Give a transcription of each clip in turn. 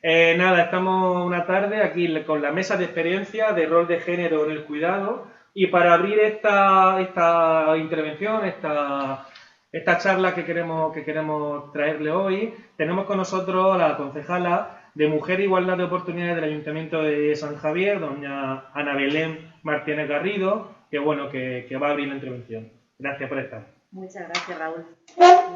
Nada, estamos una tarde aquí con la mesa de experiencia de rol de género en el cuidado y para abrir esta intervención, esta charla que queremos traerle hoy, tenemos con nosotros a la concejala de Mujer e Igualdad de Oportunidades del Ayuntamiento de San Javier, doña Ana Belén Martínez Garrido, que bueno, que va a abrir la intervención. Gracias por estar. Muchas gracias, Raúl.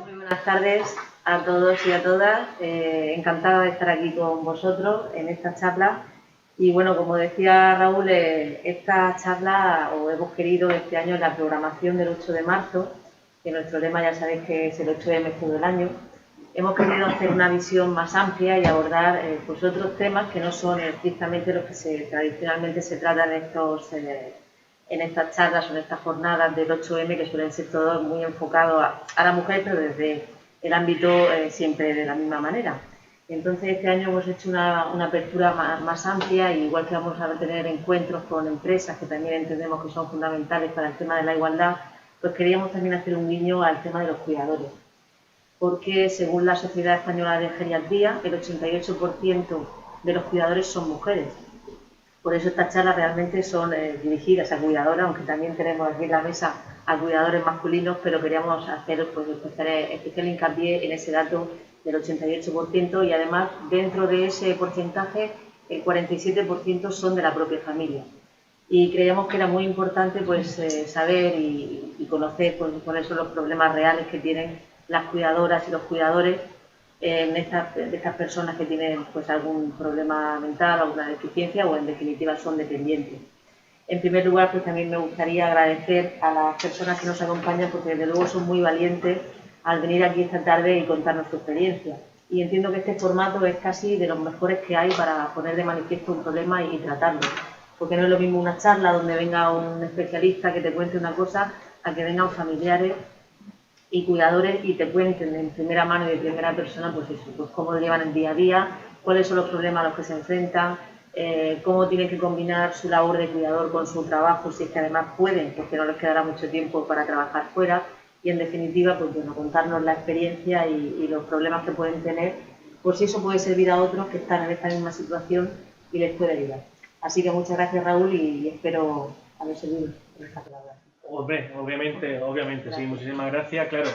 Muy buenas tardes a todos y a todas. Encantada de estar aquí con vosotros en esta charla. Y bueno, como decía Raúl, esta charla hemos querido este año en la programación del 8 de marzo, que nuestro lema ya sabéis que es el 8M todo el año. Hemos querido hacer una visión más amplia y abordar pues otros temas que no son estrictamente los que tradicionalmente se tratan en estas charlas o en estas jornadas del 8M, que suelen ser todos muy enfocados a la mujer, pero desde el ámbito siempre de la misma manera. Entonces, este año hemos hecho una apertura más amplia, y igual que vamos a tener encuentros con empresas que también entendemos que son fundamentales para el tema de la igualdad, pues queríamos también hacer un guiño al tema de los cuidadores. Porque según la Sociedad Española de Geriatría, el 88% de los cuidadores son mujeres. Por eso estas charlas realmente son dirigidas a cuidadoras, aunque también tenemos aquí en la mesa a cuidadores masculinos, pero queríamos hacer pues, especial hincapié en ese dato del 88%, y además dentro de ese porcentaje el 47% son de la propia familia. Y creíamos que era muy importante pues, saber y conocer pues, cuáles son los problemas reales que tienen las cuidadoras y los cuidadores de estas personas que tienen pues, algún problema mental, alguna deficiencia o en definitiva son dependientes. En primer lugar, pues también me gustaría agradecer a las personas que nos acompañan, porque desde luego son muy valientes al venir aquí esta tarde y contarnos su experiencia. Y entiendo que este formato es casi de los mejores que hay para poner de manifiesto un problema y tratarlo. Porque no es lo mismo una charla donde venga un especialista que te cuente una cosa a que vengan familiares y cuidadores y te cuenten en primera mano y de primera persona pues eso, pues cómo lo llevan el día a día, cuáles son los problemas a los que se enfrentan, cómo tienen que combinar su labor de cuidador con su trabajo, si es que además pueden, porque no les quedará mucho tiempo para trabajar fuera, y en definitiva pues bueno, contarnos la experiencia y los problemas que pueden tener, por si eso puede servir a otros que están en esta misma situación y les puede ayudar. Así que muchas gracias, Raúl, y espero haber servido en esta palabra. Obviamente, sí, muchísimas gracias, claro.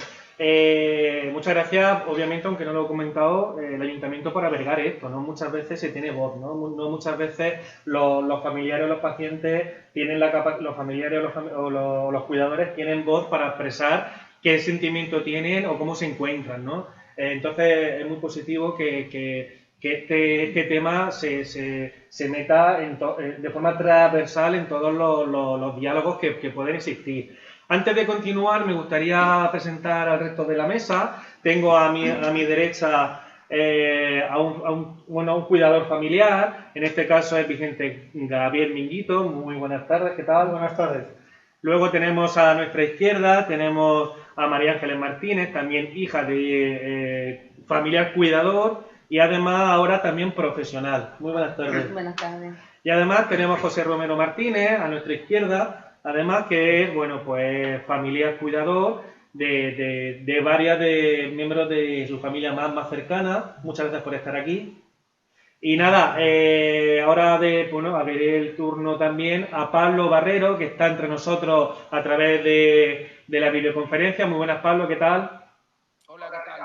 Muchas gracias, obviamente, aunque no lo he comentado, el ayuntamiento por albergar esto, ¿no? Muchas veces se tiene voz, ¿no? No muchas veces los familiares o los pacientes tienen los familiares o los cuidadores tienen voz para expresar qué sentimiento tienen o cómo se encuentran, ¿no? Entonces es muy positivo que este tema se meta de forma transversal en todos los diálogos que pueden existir. Antes de continuar, me gustaría presentar al resto de la mesa. Tengo a mi derecha a un cuidador familiar. En este caso es Vicente Gabriel Minguito. Muy buenas tardes, ¿qué tal? Buenas tardes. Luego tenemos a nuestra izquierda, tenemos a María Ángeles Martínez, también hija de familiar cuidador, y además ahora también profesional. Muy buenas tardes. Buenas tardes. Y además tenemos a José Romero Martínez a nuestra izquierda, además que es, bueno, pues familiar cuidador de varias de miembros de su familia más cercana. Muchas gracias por estar aquí. Y nada, ahora a ver el turno también a Pablo Barrero, que está entre nosotros a través de la videoconferencia. Muy buenas, Pablo, ¿qué tal? Hola, ¿qué tal?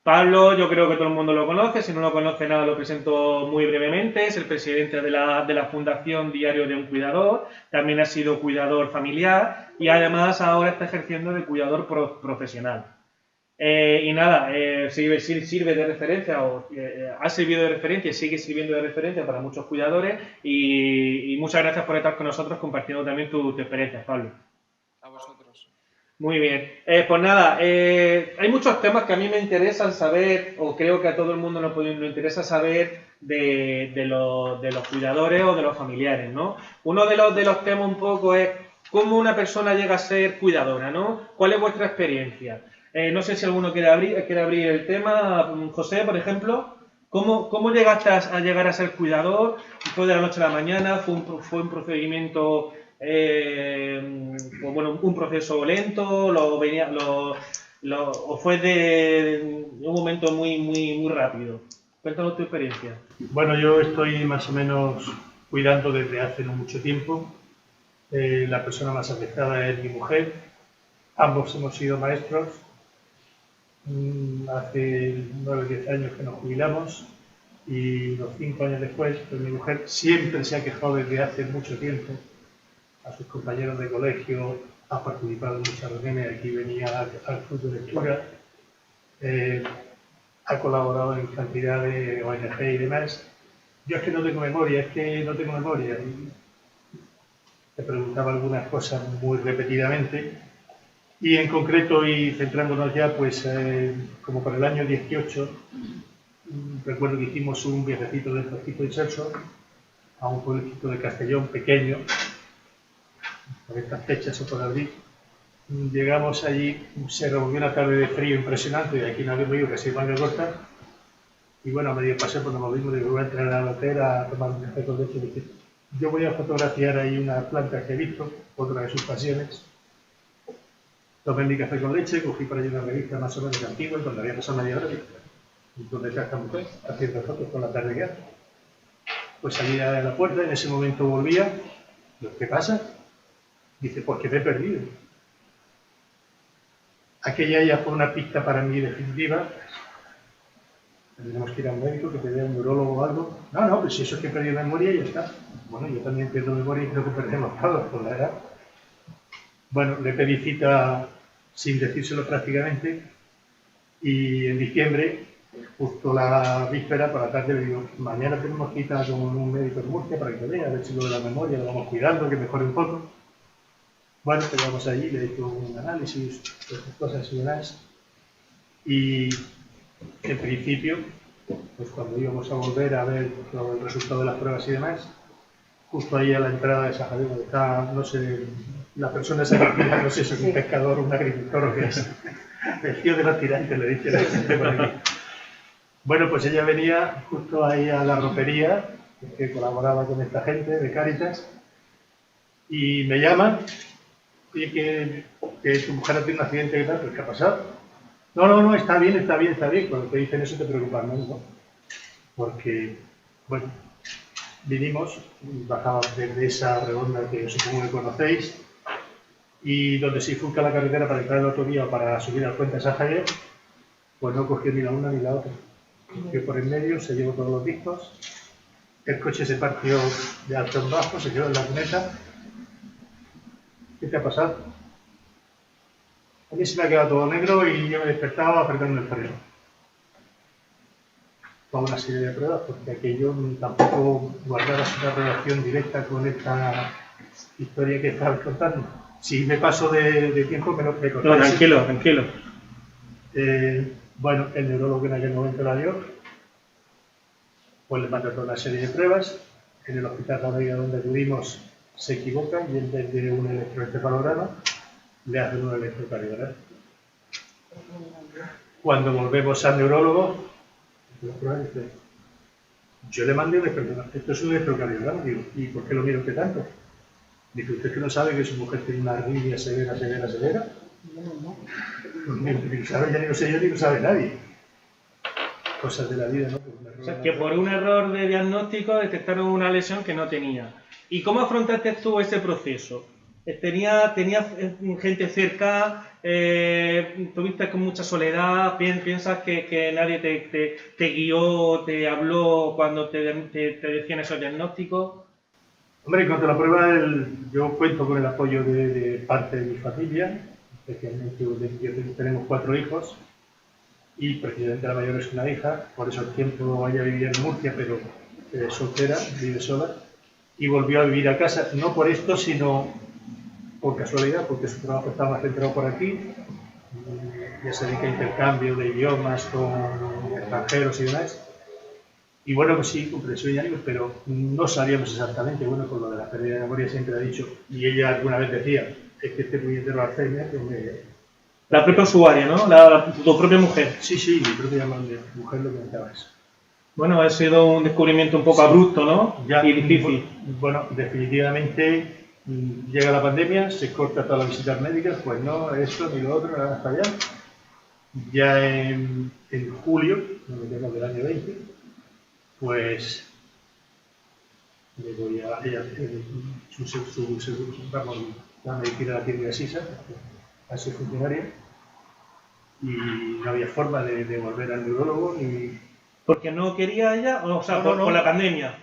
Pablo, yo creo que todo el mundo lo conoce, si no lo conoce nada lo presento muy brevemente, es el presidente de la Fundación Diario de un Cuidador, también ha sido cuidador familiar y además ahora está ejerciendo de cuidador profesional. Y nada, sirve de referencia, ha servido de referencia y sigue sirviendo de referencia para muchos cuidadores y muchas gracias por estar con nosotros compartiendo también tu experiencia, Pablo. A vosotros. Muy bien, pues nada, hay muchos temas que a mí me interesan saber, o creo que a todo el mundo nos interesa saber de los cuidadores o de los familiares, ¿no? Uno de los temas un poco es cómo una persona llega a ser cuidadora, ¿no? ¿Cuál es vuestra experiencia? No sé si alguno quiere abrir el tema. José, por ejemplo, ¿cómo llegaste a llegar a ser cuidador? ¿Fue de la noche a la mañana? ¿Fue un procedimiento... pues bueno, un proceso lento, o fue de un momento muy rápido? Cuéntanos tu experiencia. Bueno, yo estoy más o menos cuidando desde hace no mucho tiempo. La persona más afectada es mi mujer. Ambos hemos sido maestros. Hace 9 o 10 años que nos jubilamos y unos 5 años después, pues mi mujer siempre se ha quejado desde hace mucho tiempo a sus compañeros de colegio, ha participado en muchas reuniones, aquí venía al club de lectura, ha colaborado en cantidad de ONG y demás. Yo es que no tengo memoria, Y te preguntaba algunas cosas muy repetidamente. Y en concreto, y centrándonos ya, pues como para el año 18, recuerdo que hicimos un viajecito del tipo inserso a un pueblecito de Castellón pequeño, por estas fechas o por abril. Llegamos allí, se revolvió una tarde de frío impresionante, de aquí no habíamos ido casi manga corta, y bueno, a medio paseo pues nos movimos, digo, voy a entrar al hotel a tomar un café con leche, y dije, yo voy a fotografiar ahí una planta que he visto, otra de sus pasiones. Tomé mi café con leche, cogí para allí una revista más o menos antigua, y cuando había pasado media hora, donde está esta mujer, haciendo fotos con la tarde que hace. Pues salía de la puerta, en ese momento volvía, ¿qué pasa? Dice, porque me he perdido. Aquella ya fue una pista para mí definitiva. Tendremos que ir a un médico, que te vea un neurólogo o algo. No, pues si eso es que he perdido memoria, ya está. Bueno, yo también pierdo memoria y creo que perdemos todos por la edad. Bueno, le pedí cita sin decírselo prácticamente y en diciembre, justo la víspera, por la tarde, le digo, mañana tenemos cita con un médico de Murcia para que te vea, a ver si lo de la memoria lo vamos cuidando, que mejore un poco. Bueno, llegamos allí, le he hecho un análisis, estas cosas y demás. Y en principio, pues cuando íbamos a volver a ver el resultado de las pruebas y demás, justo ahí a la entrada de Sajadero, donde está, no sé, la persona esa que tira, no sé si es un pescador, un agricultor o qué es. El tío de los tirantes, le dice la gente por aquí. Bueno, pues ella venía justo ahí a la ropería, que colaboraba con esta gente de Cáritas, y me llaman, oye, que tu mujer ha tenido un accidente y tal, ¿pero qué ha pasado? No, está bien. Cuando te dicen eso te preocupas menos, ¿no? Porque, bueno, vinimos, bajamos desde esa redonda que supongo que conocéis, y donde se bifurca la carretera para entrar el otro día o para subir al puente de San Javier, pues no cogió ni la una ni la otra. Que por en medio se llevó todos los discos, el coche se partió de alto en bajo, se quedó en la cuneta. ¿Qué te ha pasado? A mí se me ha quedado todo negro y yo me despertaba apretando el freno. Toda una serie de pruebas, porque aquello tampoco guardabas una relación directa con esta historia que estabas contando. Si me paso de tiempo, me lo contáis. No, tranquilo. Bueno, el neurólogo en aquel momento la dio, pues le mandó toda una serie de pruebas. En el hospital de Almeida donde acudimos se equivoca y en vez de un electroencefalograma le hacen un electrocardiograma. Cuando volvemos al neurólogo, yo le mandé un electrocardiograma. Esto es un electrocardiograma. Digo, ¿y por qué lo mira usted tanto? Dice, ¿usted que no sabe que su mujer tiene una arritmia severa? Pues ni lo sabe ya, ni lo sé yo, ni lo sabe nadie. Cosas de la vida, ¿no? O sea, que por un error de diagnóstico detectaron una lesión que no tenía. ¿Y cómo afrontaste tú ese proceso? ¿Tenías gente cerca? ¿Tuviste con mucha soledad? ¿Piensas que nadie te guió, te habló cuando te decían esos diagnósticos? Hombre, en cuanto a la prueba, yo cuento con el apoyo de parte de mi familia, especialmente tenemos 4 hijos y precisamente la mayor es una hija, por eso el tiempo ella vivía en Murcia, pero soltera, vive sola, y volvió a vivir a casa, no por esto, sino por casualidad, porque su trabajo estaba más centrado por aquí, ya se dedica a intercambio de idiomas con extranjeros y demás. Y bueno, pues sí, comprensión y ánimo, pero no sabíamos exactamente, bueno, con lo de la pérdida de memoria siempre ha dicho, y ella alguna vez decía, es que este puñetero Alzheimer, que me... La propia usuaria, ¿no? Tu propia mujer. Sí, mi propia mujer lo comentaba eso. Bueno, ha sido un descubrimiento un poco abrupto, ¿no? Ya, y difícil. Bueno, definitivamente llega la pandemia, se corta todas las visitas médicas, pues no, esto ni lo otro, hasta allá. Ya en julio, nos metemos del año 20, pues le voy a ella, vamos, la medicina la tiene Sisa, a su funcionaria, y no había forma de volver al neurólogo ni... ¿Porque no quería ella? O sea, No, no. por la pandemia.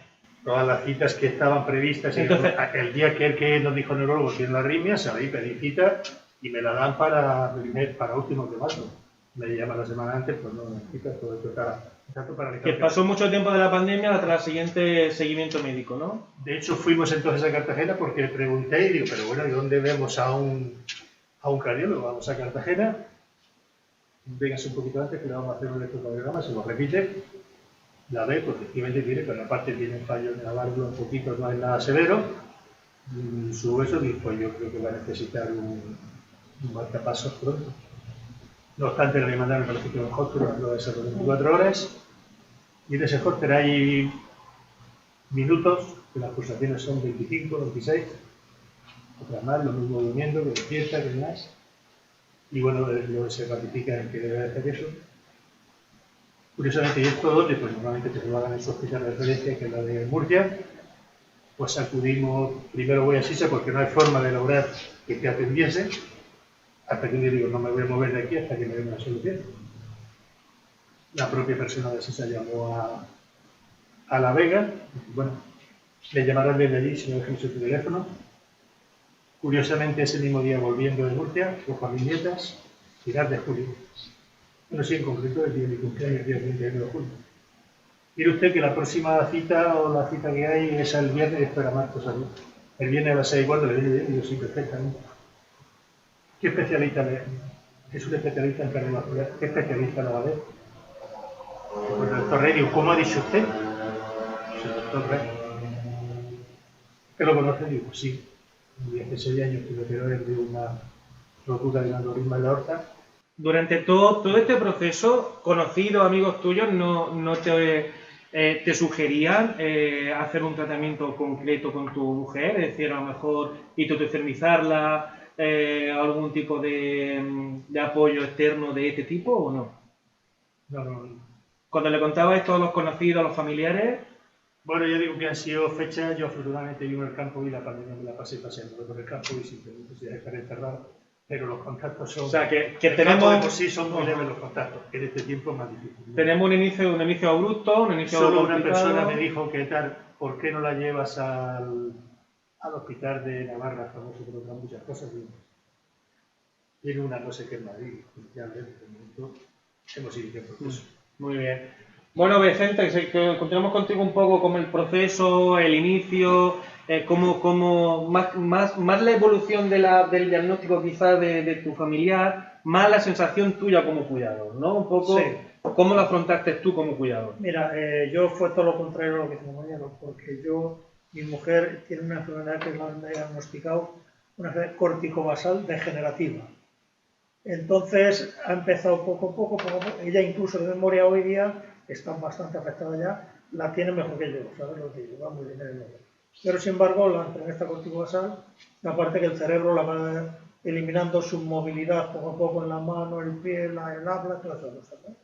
Todas las citas que estaban previstas, Entonces, el día que nos dijo el neurólogo tiene la arritmia, salí, pedí cita y me la dan para últimos de marzo. Me llaman la semana antes, pues no, cita, todo esto tanto para que pasó mucho tiempo de la pandemia hasta el siguiente seguimiento médico, ¿no? De hecho, fuimos entonces a Cartagena porque le pregunté y digo, pero bueno, ¿y dónde vemos a un cardiólogo? Vamos a Cartagena, véngase un poquito antes que le vamos a hacer un electrocardiograma, se lo repite, la ve, pues efectivamente tiene, pero aparte tiene un fallo en la válvula un poquito, no es nada severo. Su hueso dijo, yo creo que va a necesitar un marcapasos pronto. No obstante, le mandaron al sitio de un hospital, lo de esas 24 horas, y en ese hospital hay minutos, que las pulsaciones son 25, 26, otras más, lo mismo durmiendo, que despierta, que más. Y bueno, luego se ratifica en que debe hacer eso. Curiosamente, y esto donde, pues normalmente te lo hagan en su hospital de referencia, que es la de Murcia, pues acudimos, primero voy a Sisa porque no hay forma de lograr que te atendiese, hasta que un día digo, no me voy a mover de aquí hasta que me den una solución. La propia persona de Sisa llamó a La Vega, y bueno, le llamarán desde allí si no dejan su teléfono. Curiosamente, ese mismo día volviendo de Murcia, cojo a mis nietas, final de julio. Bueno, sí, en concreto el día de mi cumpleaños, el día 31 de julio. Mire usted que la próxima cita o la cita que hay es el viernes, espera Marcos, el viernes a las 6:15 le viene bien, y yo sí, perfectamente. ¿Qué especialista le es? Es un especialista en cardiovascular. ¿Qué especialista lo va a ver? Pues el doctor Rey, ¿cómo ha dicho usted? Pues el doctor Rey. ¿Que lo conoce? Digo, sí. Y hace 6 años que me operó de una rotura del aneurisma de la aorta. Durante todo este proceso, conocidos, amigos tuyos, no te sugerían hacer un tratamiento concreto con tu mujer, es decir, a lo mejor hipotecernizarla, algún tipo de apoyo externo de este tipo o no? No. Cuando le contabas esto a los conocidos, a los familiares... Bueno, yo digo que han sido fechas, yo afortunadamente vivo en el campo y la pandemia me la pasé paseando por el campo y simplemente se estar encerrado, pero los contactos son... O sea, que el tenemos... campo de por sí son muy leves los contactos, que en este tiempo es más difícil. Tenemos un inicio abrupto, un inicio Solo complicado. una persona me dijo que tal, ¿por qué no la llevas al hospital de Navarra, famoso por otras muchas cosas? Tiene una no sé qué en Madrid, ya ves, de momento hemos ido por eso. Muy bien. Bueno, Vicente, que continuamos contigo un poco como el proceso, el inicio, como más la evolución del diagnóstico quizás de tu familiar, más la sensación tuya como cuidador, ¿no? Un poco, sí. ¿Cómo lo afrontaste tú como cuidador? Mira, yo fue todo lo contrario a lo que tengo mañana, porque mi mujer tiene una enfermedad que me han diagnosticado, una enfermedad corticobasal degenerativa. Entonces ha empezado poco a poco, ella incluso de memoria hoy día está bastante afectada ya, la tiene mejor que yo, ¿sabes lo que digo? Va muy bien en el memoria. Pero sin embargo, la enfermedad corticobasal, aparte que el cerebro la va eliminando su movilidad poco a poco en la mano, el pie, el habla, todas esas cosas, ¿no?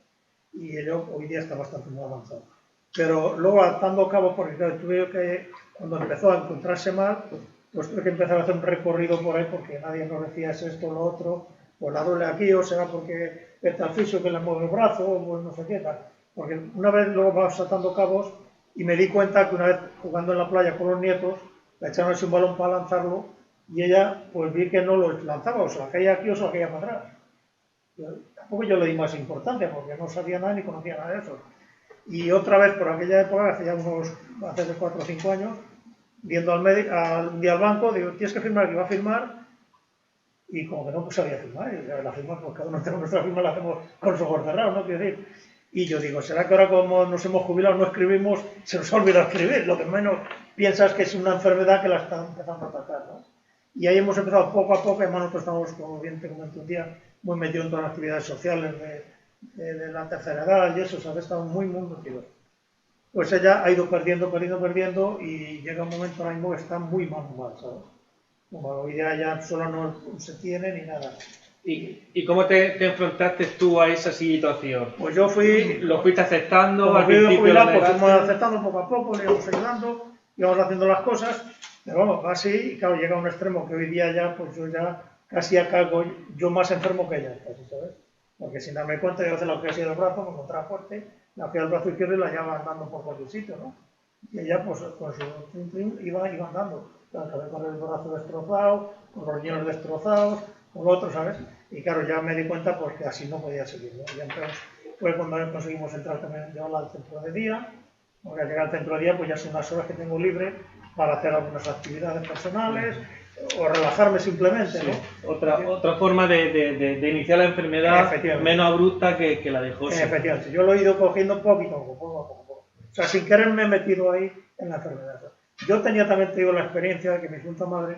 Y ello hoy día está bastante muy avanzado. Pero luego atando cabos, porque claro, tuve que, cuando empezó a encontrarse mal, pues tuve que empezar a hacer un recorrido por ahí porque nadie nos decía es esto o lo otro, o la duele aquí, o será porque está el fisio que le mueve el brazo, o pues no sé qué tal. Porque una vez luego vas atando cabos y me di cuenta que una vez jugando en la playa con los nietos, le echaron así un balón para lanzarlo y ella pues vi que no lo lanzaba, o se la caía aquí o se la caía para atrás. Tampoco yo le di más importancia porque no sabía nada ni conocía nada de eso. Y otra vez por aquella época, hace 4 o 5 años, viendo al médico, un día al banco, digo, tienes que firmar, que va a firmar, y como que no sabía firmar, y la firma, pues cada uno tenemos nuestra firma, la hacemos con los ojos cerrados, ¿no? Quiero decir, y yo digo, ¿será que ahora como nos hemos jubilado no escribimos, se nos ha olvidado escribir? Lo que menos piensas que es una enfermedad que la está empezando a atacar, ¿no? Y ahí hemos empezado poco a poco, además nosotros estamos, como bien te comenté un día, muy metidos en todas las actividades sociales de la tercera edad y eso, ¿sabes? Estamos muy metidos. Pues ella ha ido perdiendo y llega un momento ahora mismo que está muy mal, ¿sabes? Como hoy día ya solo no se tiene ni nada. ¿Y cómo te enfrentaste tú a esa situación? Pues yo fui, ¿Lo fuiste aceptando como al fui de principio? jubilar, lo pues negaste? fuimos aceptando poco a poco, le íbamos ayudando, íbamos haciendo las cosas, pero vamos, así, claro, llega a un extremo que hoy día ya, pues yo ya casi acabo, yo más enfermo que ella, casi, ¿sabes? Porque sin darme cuenta, yo a veces la cogía así del brazo, me encontraba fuerte, la cogía del brazo izquierdo y la llevaba andando por cualquier sitio, ¿no? Y ella, pues con su trin, iba andando, claro, con el brazo destrozado, con los riñones destrozados, con lo otro, ¿sabes? Y claro, ya me di cuenta pues que así no podía seguir, ¿no? Y entonces fue cuando conseguimos entrar también, llevarla al centro de día, porque al llegar al centro de día pues ya son las horas que tengo libre para hacer algunas actividades personales o relajarme simplemente, ¿no? Sí. Otra forma de iniciar la enfermedad menos abrupta que la de José. Efectivamente, yo lo he ido cogiendo poquito a poco. O sea, sin querer me he metido ahí en la enfermedad. Yo tenía también, te digo, la experiencia de que mi junta madre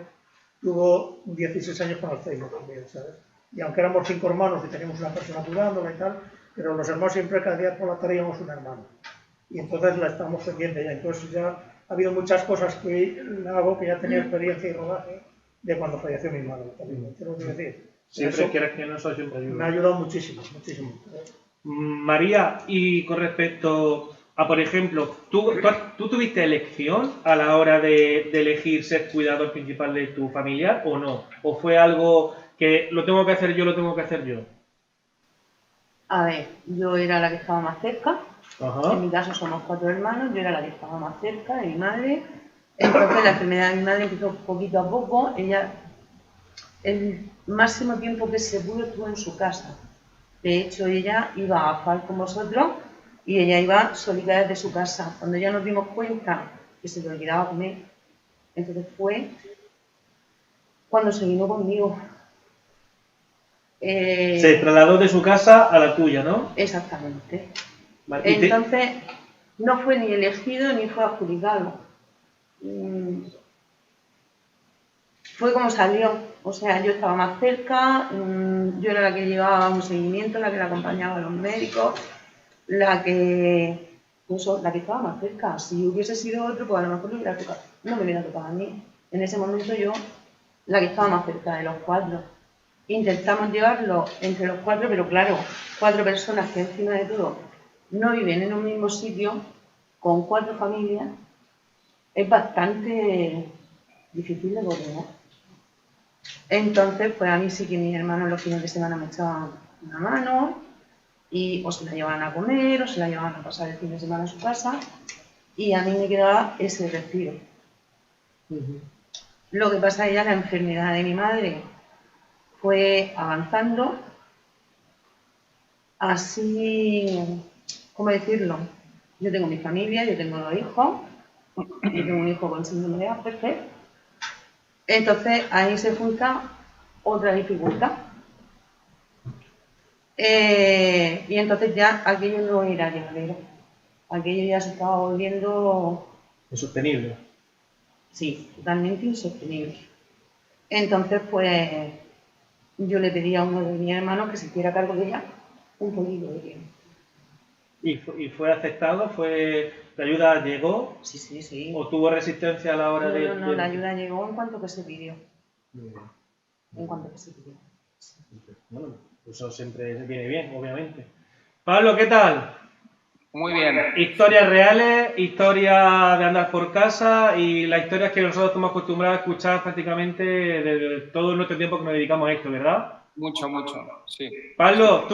tuvo 16 años con Alzheimer también, ¿sabes? Y aunque éramos 5 hermanos y teníamos una persona cuidándola y tal, pero los hermanos siempre cada día por la tarde íbamos un hermano. Y entonces la estamos pendiente ya. Entonces ya ha habido muchas cosas que hago que ya tenía experiencia y rodaje de cuando falleció mi madre. También, quiero decir. Siempre quieres que no, eso siempre ayuda. Me ha ayudado muchísimo, muchísimo. María, y con respecto a, por ejemplo, ¿tú tuviste elección a la hora de elegir ser cuidador principal de tu familiar o no? ¿O fue algo que lo tengo que hacer yo, lo tengo que hacer yo? A ver, yo era la que estaba más cerca. Ajá. En mi caso somos 4 hermanos, yo era la que estaba más cerca de mi madre. Entonces la enfermedad de mi madre empezó poquito a poco. Ella, el máximo tiempo que se pudo, estuvo en su casa. De hecho, ella iba a FAL con vosotros y ella iba solita desde su casa. Cuando ya nos dimos cuenta que se le olvidaba comer, entonces fue cuando se vino conmigo. Se trasladó de su casa a la tuya, ¿no? Exactamente. Vale. Entonces, no fue ni elegido ni fue adjudicado. Fue como salió. O sea, yo estaba más cerca, yo era la que llevaba un seguimiento, la que la acompañaba a los médicos, la que estaba más cerca. Si hubiese sido otro, pues a lo mejor no me hubiera tocado a mí. En ese momento yo, la que estaba más cerca de los 4. Intentamos llevarlo entre los 4, pero claro, 4 personas que encima de todo no viven en un mismo sitio, con 4 familias, es bastante difícil de coordinar. Entonces, pues a mí sí que mis hermanos los fines de semana me echaban una mano, y o se la llevaban a comer, o se la llevaban a pasar el fin de semana en su casa, y a mí me quedaba ese respiro. Lo que pasa es que la enfermedad de mi madre fue avanzando, así, ¿cómo decirlo? Yo tengo mi familia, yo tengo 2 hijos, yo tengo un hijo con síndrome de Asperger, entonces ahí se junta otra dificultad. Y entonces ya aquello no era llevadero, aquello ya se estaba volviendo... Insostenible. Sí, totalmente insostenible. Entonces, pues, yo le pedí a uno de mis hermanos que se hiciera cargo de ella un poquito de tiempo. ¿Y fue aceptado? ¿La ayuda llegó? Sí. ¿O tuvo resistencia a la hora de...? No, la ayuda llegó en cuanto que se pidió. En cuanto que se pidió. Bueno, eso siempre viene bien, obviamente. Pablo, ¿qué tal? Muy bien. Historias reales, historias de andar por casa y las historias que nosotros estamos acostumbrados a escuchar prácticamente desde todo nuestro tiempo que nos dedicamos a esto, ¿verdad? Mucho, sí. Pablo,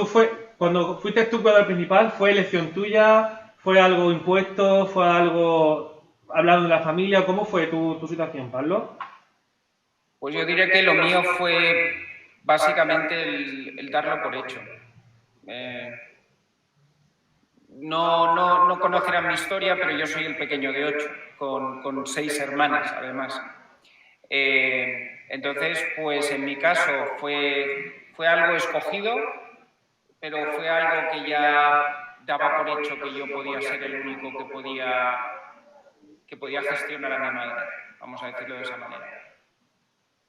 cuando fuiste tu cuidador principal, ¿fue elección tuya? ¿Fue algo impuesto? ¿Fue algo hablado de la familia? ¿Cómo fue tu situación, Pablo? Pues yo diría que lo mío fue básicamente el darlo por hecho. No conocerán mi historia, pero yo soy el pequeño de 8, con 6 hermanas, además. Entonces, pues en mi caso fue algo escogido, pero fue algo que ya daba por hecho que yo podía ser el único que podía gestionar a mi madre, vamos a decirlo de esa manera.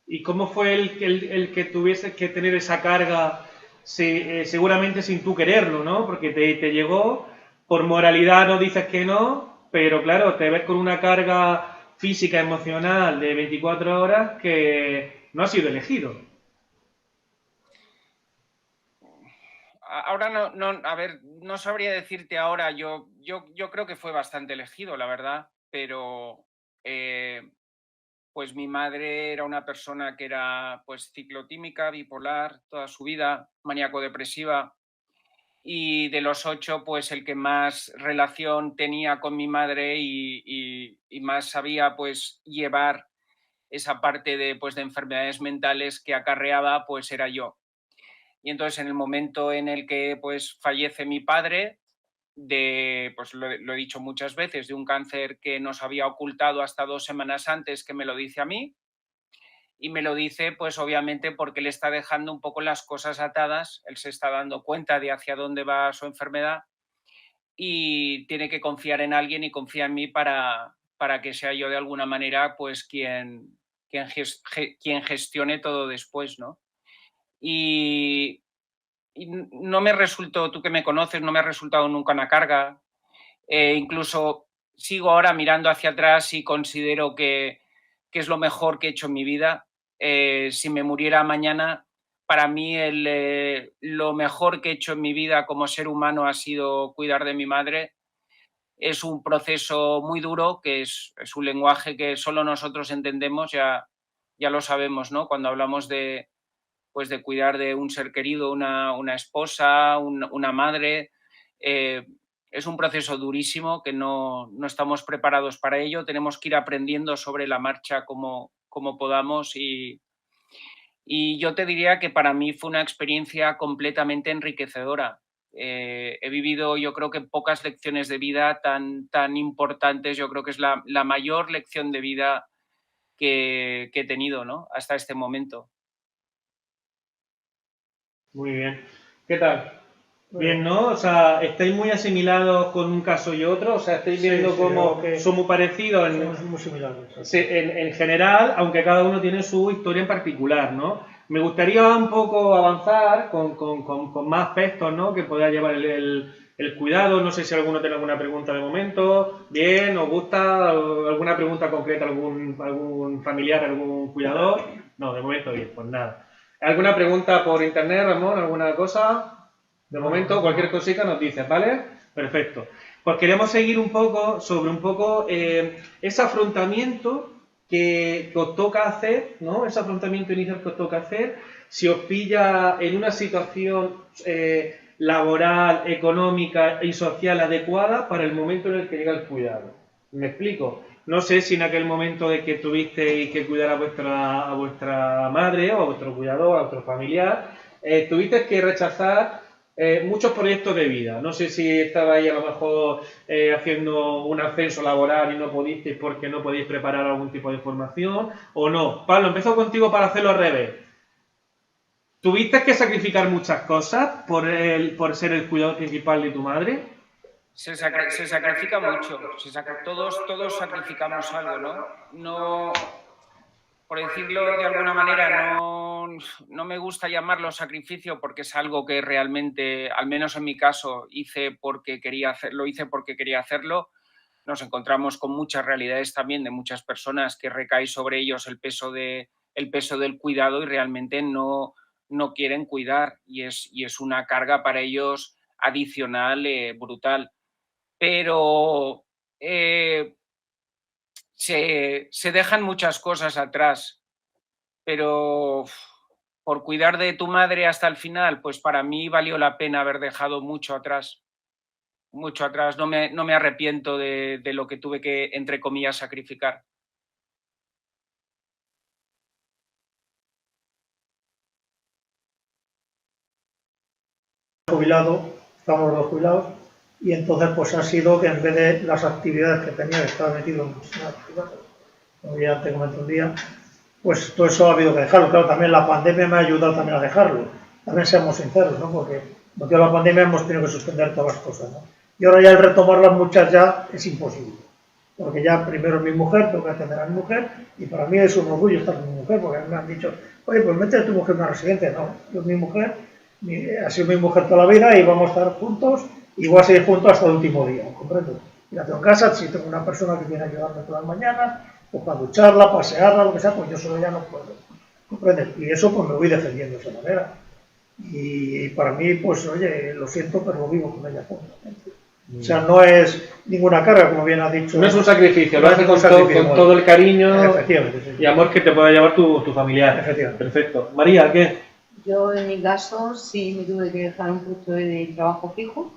¿Y cómo fue el que tuviese que tener esa carga, seguramente sin tú quererlo, ¿no? Porque te llegó, por moralidad no dices que no, pero claro, te ves con una carga física, emocional de 24 horas que no ha sido elegido. ahora a ver, no sabría decirte ahora, yo creo que fue bastante elegido, la verdad, pero pues mi madre era una persona que era pues ciclotímica, bipolar, toda su vida, maníaco-depresiva, y de los 8, pues el que más relación tenía con mi madre y más sabía pues llevar esa parte de, pues, de enfermedades mentales que acarreaba, pues era yo. Y entonces en el momento en el que pues fallece mi padre, pues lo he dicho muchas veces, de un cáncer que nos había ocultado hasta 2 semanas antes, que me lo dice a mí, y me lo dice pues obviamente porque le está dejando un poco las cosas atadas, él se está dando cuenta de hacia dónde va su enfermedad y tiene que confiar en alguien y confía en mí para que sea yo de alguna manera pues quien gestione todo después, ¿no? Y no me resultó, tú que me conoces, no me ha resultado nunca una carga. Incluso sigo ahora mirando hacia atrás y considero que es lo mejor que he hecho en mi vida. Si me muriera mañana, para mí lo mejor que he hecho en mi vida como ser humano ha sido cuidar de mi madre. Es un proceso muy duro, que es un lenguaje que solo nosotros entendemos, ya lo sabemos, ¿no? Cuando hablamos pues de cuidar de un ser querido, una esposa, una madre. Es un proceso durísimo que no estamos preparados para ello. Tenemos que ir aprendiendo sobre la marcha como podamos y yo te diría que para mí fue una experiencia completamente enriquecedora. He vivido, yo creo que pocas lecciones de vida tan importantes. Yo creo que es la mayor lección de vida que he tenido, ¿no? Hasta este momento. Muy bien. ¿Qué tal? Bien, ¿no? O sea, ¿estáis muy asimilados con un caso y otro? O sea, ¿estáis viendo cómo son muy parecidos Somos muy similares. Sí, en general, aunque cada uno tiene su historia en particular, ¿no? Me gustaría un poco avanzar con más aspectos, ¿no? Que pueda llevar el cuidado. No sé si alguno tiene alguna pregunta de momento. Bien, ¿os gusta alguna pregunta concreta, algún familiar, algún cuidador? No, de momento bien, pues nada. ¿Alguna pregunta por internet, Ramón? ¿Alguna cosa? De momento, cualquier cosita nos dices, ¿vale? Perfecto. Pues queremos seguir un poco sobre ese afrontamiento que os toca hacer, ¿no? Ese afrontamiento inicial que os toca hacer, si os pilla en una situación laboral, económica y social adecuada para el momento en el que llega el cuidado. ¿Me explico? No sé si en aquel momento de que tuvisteis que cuidar a vuestra madre o a vuestro cuidador, a vuestro familiar, tuvisteis que rechazar muchos proyectos de vida. No sé si estabais a lo mejor haciendo un ascenso laboral y no pudisteis porque no podéis preparar algún tipo de formación o no. Pablo, empezó contigo para hacerlo al revés. ¿Tuviste que sacrificar muchas cosas por ser el cuidador principal de tu madre? Se sacrifica mucho. Todos sacrificamos algo, ¿no? No, por decirlo de alguna manera, no me gusta llamarlo sacrificio porque es algo que realmente, al menos en mi caso, lo hice porque quería hacerlo. Nos encontramos con muchas realidades también de muchas personas que recae sobre ellos el peso del cuidado y realmente no quieren cuidar y es una carga para ellos adicional brutal. Pero se dejan muchas cosas atrás, pero por cuidar de tu madre hasta el final, pues para mí valió la pena haber dejado mucho atrás. Mucho atrás, no me arrepiento de lo que tuve que, entre comillas, sacrificar. Jubilado, estamos los dos jubilados, y entonces pues ha sido que en vez de las actividades que tenía, que estaba metido en muchísimas actividades, como ya te comenté un día, pues todo eso ha habido que dejarlo. Claro, también la pandemia me ha ayudado también a dejarlo. También seamos sinceros, ¿no? Porque con la pandemia hemos tenido que suspender todas las cosas, ¿no? Y ahora ya el retomarlas muchas ya es imposible. Porque ya primero mi mujer, tengo que atender a mi mujer, y para mí es un orgullo estar con mi mujer, porque me han dicho, oye, pues mete a tu mujer en una residencia. No, yo mi mujer, ha sido mi mujer toda la vida y vamos a estar juntos, y voy a seguir juntos hasta el último día, ¿comprendo? Y la tengo en casa, si tengo una persona que viene a ayudarme todas las mañanas, pues para ducharla, pasearla, lo que sea, pues yo solo ya no puedo, ¿comprendes? Y eso pues me voy defendiendo de esa manera. Y para mí, pues oye, lo siento, pero lo vivo con ella constantemente. O sea, no es ninguna carga, como bien ha dicho. No es un sacrificio, lo No es haces ningún con sacrificio, todo el cariño efectivamente, sí. y amor que te pueda llevar tu familiar. Efectivamente. Perfecto. María, ¿qué? Yo en mi caso sí me tuve que dejar un puesto de trabajo fijo,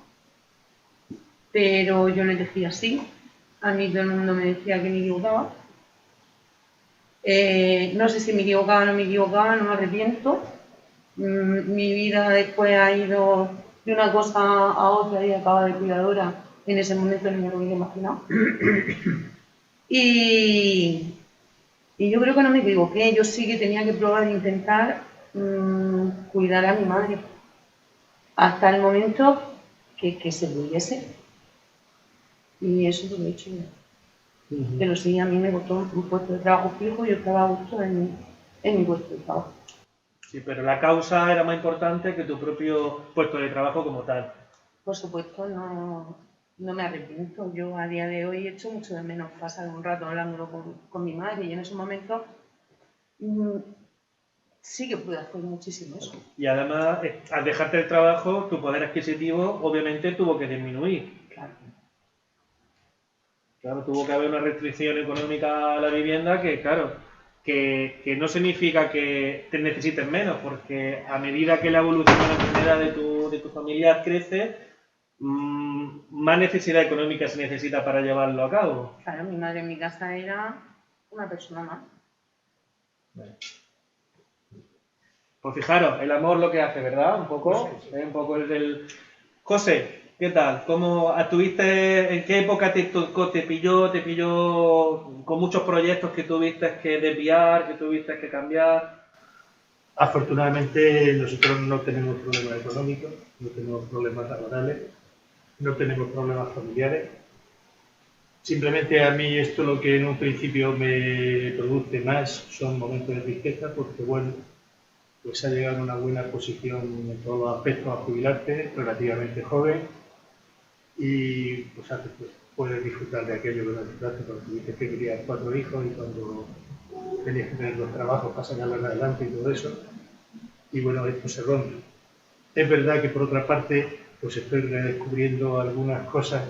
pero yo lo elegí así. A mí todo el mundo me decía que me equivocaba. No sé si me equivocaba o no me equivocaba, no me arrepiento. Mi vida después ha ido de una cosa a otra y acaba de cuidadora. En ese momento no me lo hubiera imaginado. Y yo creo que no me equivoqué. Yo sí que tenía que probar e intentar cuidar a mi madre hasta el momento que se pudiese. Y eso lo he hecho yo. Pero sí, a mí me costó un puesto de trabajo fijo y yo estaba a gusto en mi puesto de trabajo. Sí, pero la causa era más importante que tu propio puesto de trabajo como tal. Por supuesto, no me arrepiento. Yo a día de hoy he hecho mucho de menos pasar un rato hablándolo con mi madre y en esos momentos sí que pude hacer muchísimo eso. Y además, al dejarte el trabajo, tu poder adquisitivo obviamente tuvo que disminuir. Claro, tuvo que haber una restricción económica a la vivienda que, claro, que no significa que te necesites menos, porque a medida que la evolución de la enfermedad de tu familiar crece, más necesidad económica se necesita para llevarlo a cabo. Claro, mi madre en mi casa era una persona más. Pues fijaros, el amor lo que hace, ¿verdad? Un poco, un poco el del... José, ¿qué tal? ¿Cómo estuviste? ¿En qué época te tocó? ¿Te pilló con muchos proyectos que tuviste que desviar, que tuviste que cambiar? Afortunadamente nosotros no tenemos problemas económicos, no tenemos problemas laborales, no tenemos problemas familiares. Simplemente a mí esto lo que en un principio me produce más son momentos de tristeza porque, bueno, pues ha llegado a una buena posición en todos los aspectos a jubilarte, relativamente joven, y pues puedes disfrutar de aquello que no disfrutaste cuando tuviste que criar 4 hijos y cuando tenías que tener 2 trabajos para sacarlos adelante y todo eso. Y bueno, esto se rompe. Es verdad que por otra parte, pues estoy redescubriendo algunas cosas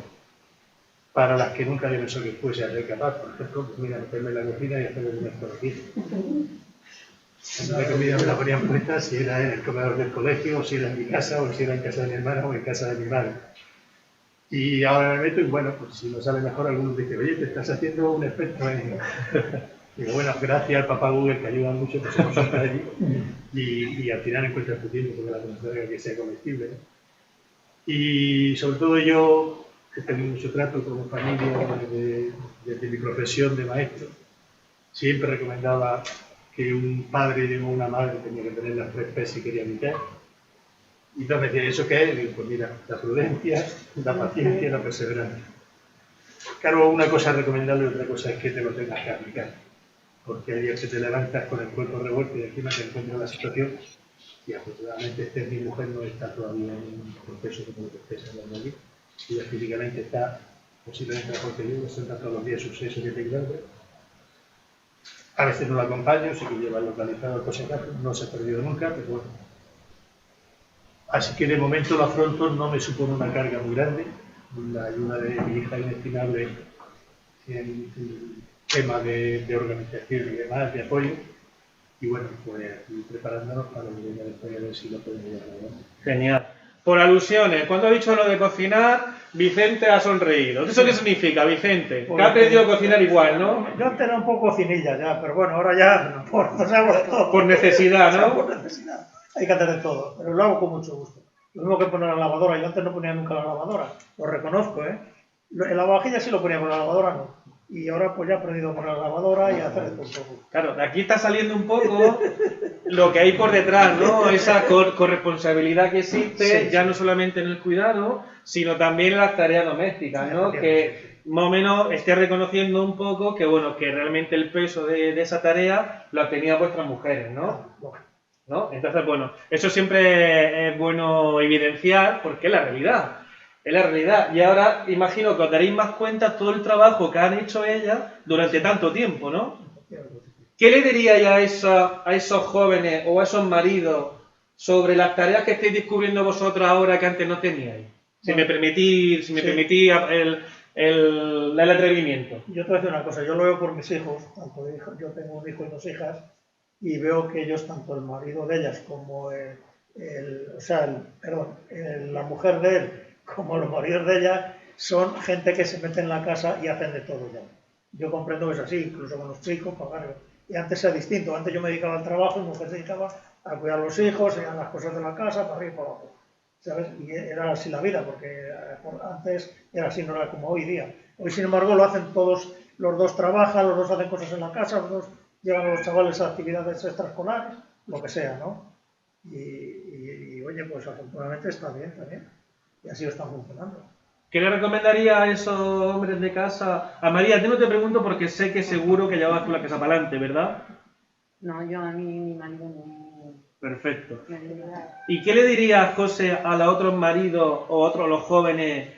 para las que nunca había pensado que fuese a ser capaz. Por ejemplo, pues mira, meterme en la cocina y hacerme una fotografía. La comida me la ponían puesta si era en el comedor del colegio, o si era en mi casa, o si era en casa de mi hermana, o en casa de mi madre. Y ahora me meto y bueno, pues si no sale mejor, algunos dicen, oye, te estás haciendo un experto en... Digo, bueno, gracias al papá Google que ayuda mucho, pues hemos estado allí y al final encuentras tu tiempo porque la considera que sea comestible, ¿no? Y sobre todo yo, que tengo mucho trato con familia desde mi profesión de maestro, siempre recomendaba que un padre o una madre tenía que tener las 3 P si quería imitar. Y entonces me decían, ¿eso qué es? Y digo, pues mira, la prudencia, la paciencia y la perseverancia. Claro, una cosa es recomendable y otra cosa es que te lo tengas que aplicar. Porque hay días que te levantas con el cuerpo revuelto y encima te encuentras en la situación y afortunadamente mi mujer no está todavía en un proceso como el que estés hablando aquí. Ella físicamente está posiblemente mejor que yo, senta todos los días sus 6 o 7 kilómetros. A veces no la acompaño, sí que lleva localizado el coche, no se ha perdido nunca, pero bueno. Así que de momento lo afronto, no me supone una carga muy grande. La ayuda de mi hija inestimable en tema de organización y demás, de apoyo. Y bueno, pues preparándonos para lo que viene después, a ver si lo podemos llevar adelante. Genial. Por alusiones, cuando ha dicho lo de cocinar, Vicente ha sonreído. ¿Eso qué significa, Vicente? Que ha aprendido a cocinar igual, ¿no? Yo antes era un poco cocinilla ya, pero bueno, ahora ya Por necesidad, ¿no? Por necesidad. Hay que hacer de todo, pero lo hago con mucho gusto. Lo mismo que poner la lavadora, yo antes no ponía nunca la lavadora, lo reconozco, ¿eh? En la vajilla sí lo ponía, con la lavadora no. Y ahora pues ya he aprendido a poner la lavadora y a hacer de todo un poco. Claro, de aquí está saliendo un poco lo que hay por detrás, ¿no? Esa corresponsabilidad que existe, ya no solamente en el cuidado, sino también en las tareas domésticas, ¿no? Que más o menos esté reconociendo un poco que, bueno, que realmente el peso de esa tarea lo tenían vuestras mujeres, ¿no? Entonces, bueno, eso siempre es bueno evidenciar porque es la realidad. Es la realidad. Y ahora imagino que os daréis más cuenta todo el trabajo que han hecho ellas durante tanto tiempo, ¿no? ¿Qué le diríais a esos jóvenes o a esos maridos sobre las tareas que estáis descubriendo vosotros ahora que antes no teníais. Si me permitís el atrevimiento. Yo te voy a decir una cosa, yo lo veo por mis hijos, yo tengo un hijo y dos hijas, y veo que ellos, tanto el marido de ellas como la mujer de él, como los maridos de ella, son gente que se mete en la casa y hacen de todo ya. Yo comprendo que es así, incluso con los chicos, y antes era distinto, antes yo me dedicaba al trabajo y mi mujer se dedicaba a cuidar a los hijos, a las cosas de la casa, para arriba y para abajo. ¿Sabes? Y era así la vida, porque antes era así, no era como hoy día. Hoy, sin embargo, lo hacen todos, los dos trabajan, los dos hacen cosas en la casa, los dos llevan a los chavales a actividades extraescolares, lo que sea, ¿no? Y oye, pues afortunadamente está bien también, y así lo están funcionando. ¿Qué le recomendaría a esos hombres de casa? A María, te no te pregunto porque sé que seguro que llevabas tú la casa para adelante, ¿verdad? No, yo a mí, mi marido no. Perfecto. Me ayuda. ¿Y qué le dirías, José, a los otros maridos o otros los jóvenes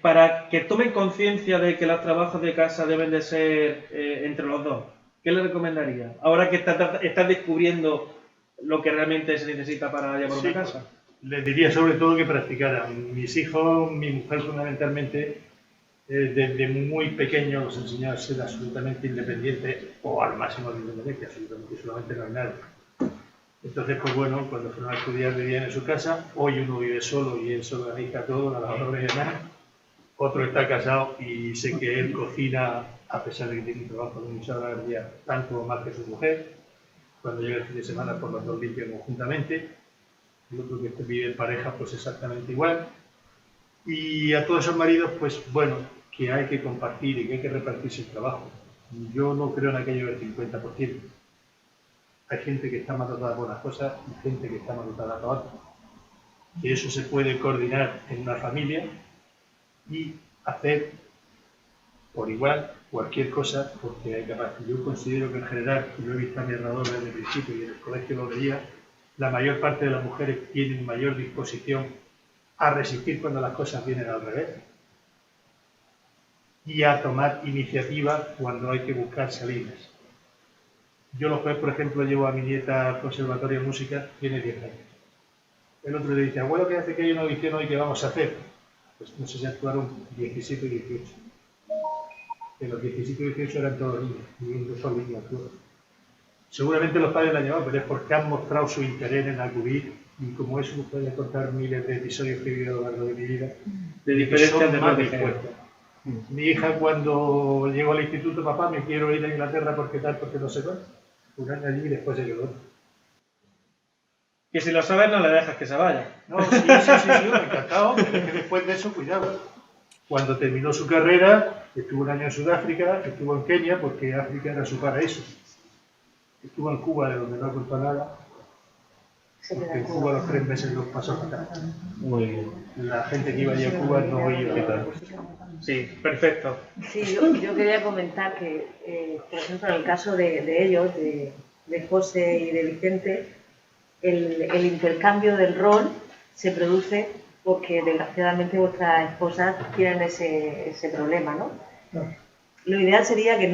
para que tomen conciencia de que los trabajos de casa deben de ser entre los dos? ¿Qué le recomendaría? Ahora que estás descubriendo lo que realmente se necesita para llevar una casa. Les diría sobre todo que practicaran. Mis hijos, mi mujer fundamentalmente, desde muy pequeños los enseñó a ser absolutamente independientes o al máximo de independencia, absolutamente, solamente no hay nada. Entonces, pues bueno, cuando fueron a estudiar vivían en su casa, hoy uno vive solo y él se organiza todo, a la hora de ganar. Otro está casado y sé que él cocina, a pesar de que tiene un trabajo de muchas horas al día, tanto o más que su mujer. Cuando llega el fin de semana, pues los dos limpian conjuntamente. El otro que vive en pareja, pues exactamente igual. Y a todos esos maridos, pues bueno, que hay que compartir y que hay que repartirse el trabajo. Yo no creo en aquello del 50%. Hay gente que está más dotada por unas cosas y gente que está más dotada por otras. Y eso se puede coordinar en una familia y hacer por igual cualquier cosa porque hay capacidad. Yo considero que en general, y lo he visto a mi alrededor desde el principio y en el colegio lo veía, la mayor parte de las mujeres tienen mayor disposición a resistir cuando las cosas vienen al revés y a tomar iniciativa cuando hay que buscar salidas. Yo los jueves, por ejemplo, llevo a mi nieta al conservatorio de música, tiene 10 años. El otro le dice, abuelo, ¿qué hace que hay una audición hoy que vamos a hacer? Pues no sé si actuaron 17 y 18. En los 17 y 18 eran todos niños, y un solo niño actuó. Seguramente los padres la han llevado, pero es porque han mostrado su interés en acudir, y como eso puede contar miles de episodios que he vivido a lo largo de mi vida, De diferencias de más más de dispuestos. Mi hija cuando llegó al instituto, papá, me quiero ir a Inglaterra porque tal, porque no sé cuál. Un año allí y después se quedó. Que si lo sabes no le dejas que se vaya. No, sí, encantado, pero es que después de eso, cuidado. Cuando terminó su carrera, estuvo un año en Sudáfrica, estuvo en Kenia, porque África era su paraíso. Estuvo en Cuba, de donde no ha contado nada, porque en Cuba los 3 meses los pasó fatal. Muy bien. La gente que iba allí a Cuba no iba. Sí, perfecto. Sí, yo quería comentar que, por ejemplo, en el caso de ellos, de José y de Vicente, el intercambio del rol se produce porque desgraciadamente vuestras esposas tienen ese problema, ¿no? No. Lo ideal sería que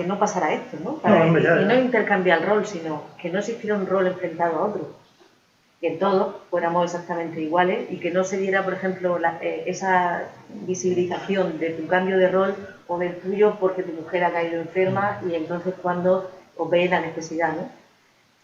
no pasara esto, ¿no? Y no intercambiar el rol, sino que no existiera un rol enfrentado a otro. Que todos fuéramos exactamente iguales y que no se diera, por ejemplo, esa visibilización de tu cambio de rol o del tuyo porque tu mujer ha caído enferma y entonces cuando os veis la necesidad, ¿no?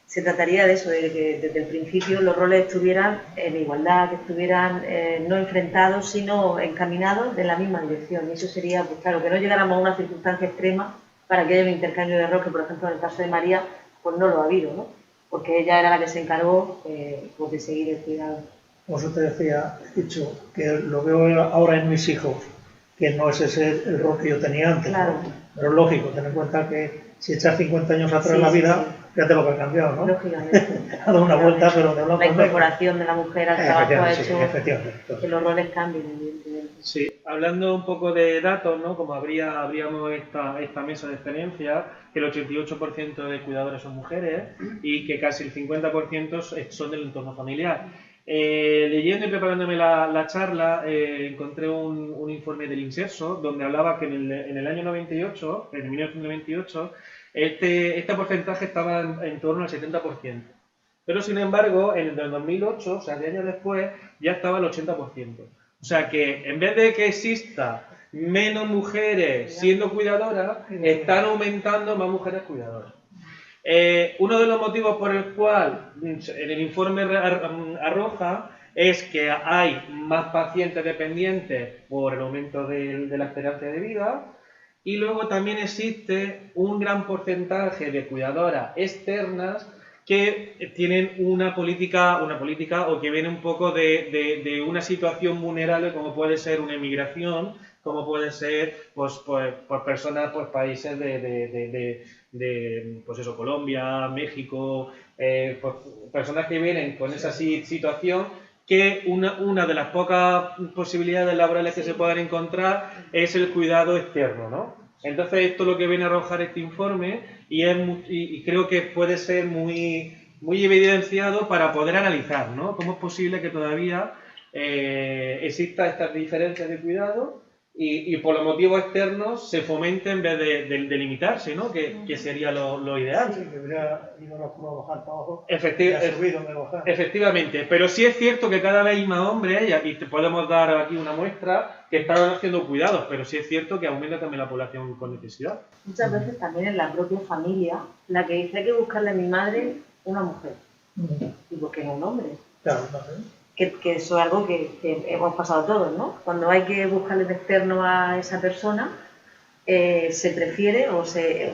Se trataría de eso, de que desde el principio los roles estuvieran en igualdad, que estuvieran no enfrentados, sino encaminados en la misma dirección. Y eso sería, pues claro, que no llegáramos a una circunstancia extrema para que haya un intercambio de rol, que por ejemplo en el caso de María, pues no lo ha habido, ¿no? Porque ella era la que se encargó pues de seguir el cuidado. Como yo te decía, he dicho que lo veo ahora en mis hijos, que no es ese el rol que yo tenía antes, Claro. ¿no? Pero lógico, ten en cuenta que si echas 50 años atrás Sí, la vida, sí. fíjate lo que ha cambiado, ¿no? Lógicamente. Ha dado una vuelta, pero de La incorporación de la mujer al trabajo ha hecho efectivamente. que los roles cambien, evidentemente. Sí, hablando un poco de datos, ¿no? Como abríamos esta mesa de experiencia, que el 88% de cuidadores son mujeres y que casi el 50% son del entorno familiar. Leyendo y preparándome la charla, encontré un informe del INSERSO donde hablaba que en el año 98, en 1998, este porcentaje estaba en torno al 70%. Pero sin embargo, en el 2008, o sea, 10 años después, ya estaba el 80%. O sea que en vez de que exista menos mujeres siendo cuidadoras, están aumentando más mujeres cuidadoras. Uno de los motivos por el cual el informe arroja es que hay más pacientes dependientes por el aumento de la esperanza de vida, y luego también existe un gran porcentaje de cuidadoras externas que tienen una política o que viene un poco de una situación vulnerable, como puede ser una emigración, como puede ser pues por personas, pues países pues eso, Colombia, México, pues, personas que vienen con esa situación, que una de las pocas posibilidades laborales que se puedan encontrar es el cuidado externo, ¿no? Entonces esto es lo que viene a arrojar este informe, y creo que puede ser muy evidenciado para poder analizar, ¿no? Cómo es posible que todavía exista estas diferencias de cuidado y por los motivos externos se fomente en vez de limitarse, ¿no? Que sería lo ideal. Sí, que hubiera ido la curva a bajar para abajo. Efectivamente, pero sí es cierto que cada vez hay más hombres, y te podemos dar aquí una muestra, que están haciendo cuidados, pero sí es cierto que aumenta también la población con necesidad. Muchas veces también en la propia familia, la que dice hay que buscarle a mi madre una mujer. ¿Y por qué no un hombre? Claro, no sé. Que eso es algo que hemos pasado todos, ¿no? Cuando hay que buscarle de externo a esa persona, se prefiere o se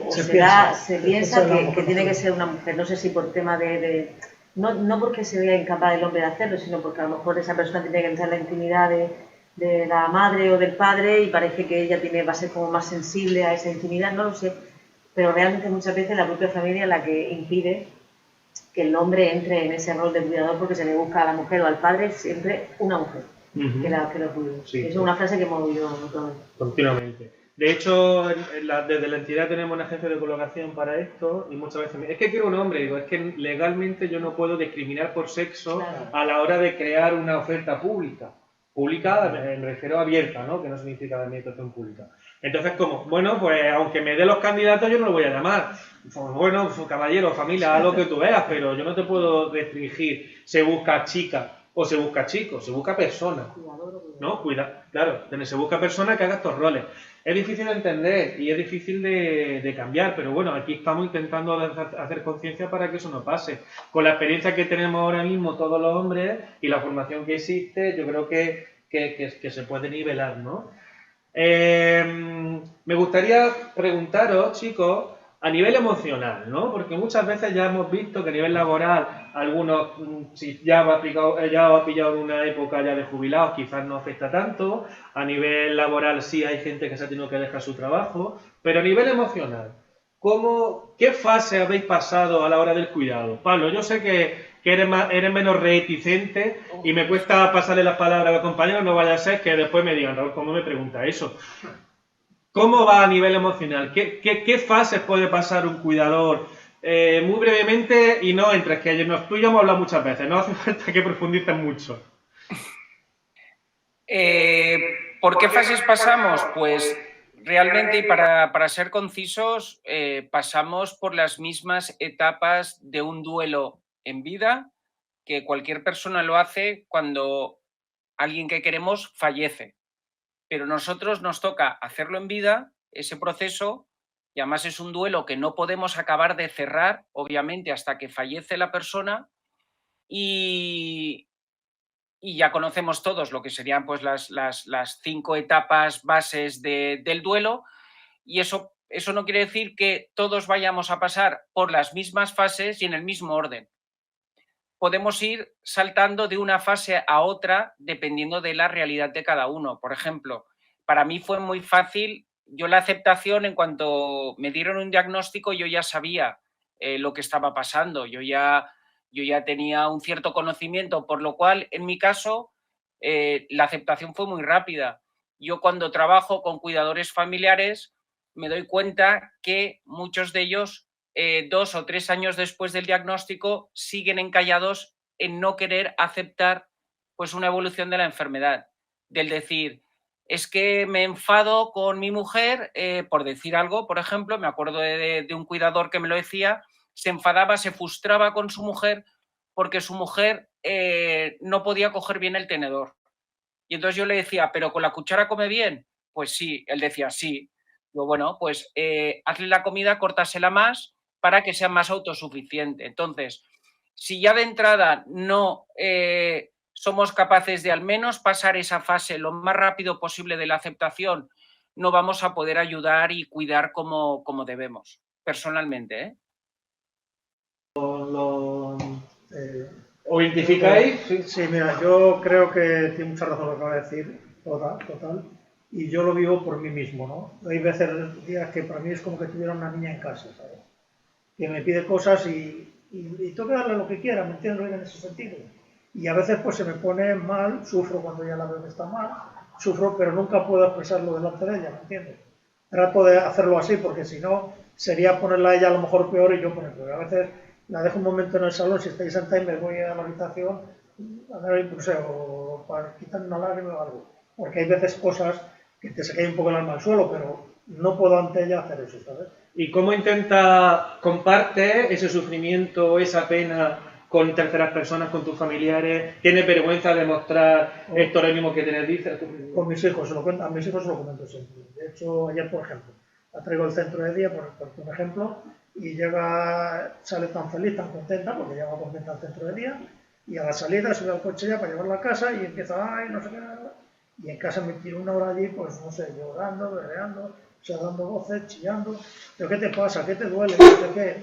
piensa que tiene que ser una mujer. No sé si por tema no porque se vea incapaz el hombre de hacerlo, sino porque a lo mejor esa persona tiene que entrar en la intimidad de la madre o del padre y parece que ella va a ser como más sensible a esa intimidad, no lo sé. Pero realmente muchas veces la propia familia es la que impide que el hombre entre en ese rol de cuidador, porque se le busca a la mujer o al padre siempre una mujer que lo cuide. Sí, es una frase que hemos oído todos. Continuamente. De hecho, desde la entidad tenemos una agencia de colocación para esto, y muchas veces es que quiero un hombre, digo, es que legalmente yo no puedo discriminar por sexo a la hora de crear una oferta pública. Pública, me refiero a abierta, ¿no? Que no significa de administración pública. Entonces, como, bueno, pues aunque me dé los candidatos, yo no lo voy a llamar. Pues, bueno, caballero, familia, haz lo que tú veas, pero yo no te puedo restringir. Se busca chica o se busca chico, se busca persona. ¿No? Claro, se busca persona que haga estos roles. Es difícil de entender y es difícil de cambiar, pero bueno, aquí estamos intentando hacer conciencia para que eso no pase. Con la experiencia que tenemos ahora mismo todos los hombres y la formación que existe, yo creo que se puede nivelar, ¿no? Me gustaría preguntaros, chicos, a nivel emocional, ¿no? Porque muchas veces ya hemos visto que a nivel laboral, algunos, si ya ha pillado en una época ya de jubilados, quizás no afecta tanto. A nivel laboral sí hay gente que se ha tenido que dejar su trabajo, pero a nivel emocional, ¿qué fase habéis pasado a la hora del cuidado? Pablo, yo sé que eres menos reticente y me cuesta pasarle las palabras a los compañeros, no vaya a ser que después me digan, Raúl, ¿cómo me pregunta eso? ¿Cómo va a nivel emocional? ¿Qué fases puede pasar un cuidador? Muy brevemente, y no entres, que tú y yo hemos hablado muchas veces, no hace falta que profundices mucho. ¿Por qué fases pasamos? Pues realmente, y para ser concisos, pasamos por las mismas etapas de un duelo en vida, que cualquier persona lo hace cuando alguien que queremos fallece. Pero nosotros nos toca hacerlo en vida, ese proceso, y además es un duelo que no podemos acabar de cerrar, obviamente, hasta que fallece la persona, y ya conocemos todos lo que serían pues las 5 etapas bases del duelo, y eso no quiere decir que todos vayamos a pasar por las mismas fases y en el mismo orden. Podemos ir saltando de una fase a otra dependiendo de la realidad de cada uno. Por ejemplo, para mí fue muy fácil, yo la aceptación, en cuanto me dieron un diagnóstico, yo ya sabía lo que estaba pasando, yo ya tenía un cierto conocimiento, por lo cual, en mi caso, la aceptación fue muy rápida. Yo, cuando trabajo con cuidadores familiares, me doy cuenta que muchos de ellos, 2 o 3 años después del diagnóstico, siguen encallados en no querer aceptar pues una evolución de la enfermedad. Del decir, es que me enfado con mi mujer, por decir algo, por ejemplo, me acuerdo de un cuidador que me lo decía, se enfadaba, se frustraba con su mujer porque su mujer no podía coger bien el tenedor. Y entonces yo le decía, ¿pero con la cuchara come bien? Pues sí. Él decía, sí. Digo, bueno, pues hazle la comida, córtasela más para que sea más autosuficiente. Entonces, si ya de entrada no somos capaces de al menos pasar esa fase lo más rápido posible de la aceptación, no vamos a poder ayudar y cuidar como debemos, personalmente, ¿eh? ¿Os identificáis? Sí, mira, yo creo que tiene mucha razón lo que acaba de decir, total, y yo lo vivo por mí mismo, ¿no? Hay veces, días que para mí es como que tuviera una niña en casa, ¿sabes? Que me pide cosas y tengo que darle lo que quiera, ¿me entiendes? En ese sentido. Y a veces pues se me pone mal, sufro cuando ya la veo que está mal, sufro, pero nunca puedo expresarlo delante de ella, ¿me entiendes? Trato de hacerlo así porque si no sería ponerla a ella a lo mejor peor y yo poner peor. A veces la dejo un momento en el salón, si estáis sentada y me voy a la habitación a ver, no sé, o para quitar una lágrima o algo. Porque hay veces cosas que te se cae un poco el alma al suelo, pero no puedo ante ella hacer eso, ¿sabes? ¿Y cómo comparte ese sufrimiento, esa pena con terceras personas, con tus familiares? ¿Tienes vergüenza de mostrar esto ahora mismo que te dices? Con mis hijos, a mis hijos se lo comento siempre. De hecho, ayer, por ejemplo, la traigo al centro de día, por ejemplo, y sale tan feliz, tan contenta, porque llega contenta al centro de día, y a la salida sube al coche ya para llevarla a casa y empieza, ay, no sé qué, y en casa me tiro una hora allí, pues no sé, llorando, berreando, o sea, dando voces, chillando, pero ¿qué te pasa? ¿Qué te duele? No sé qué.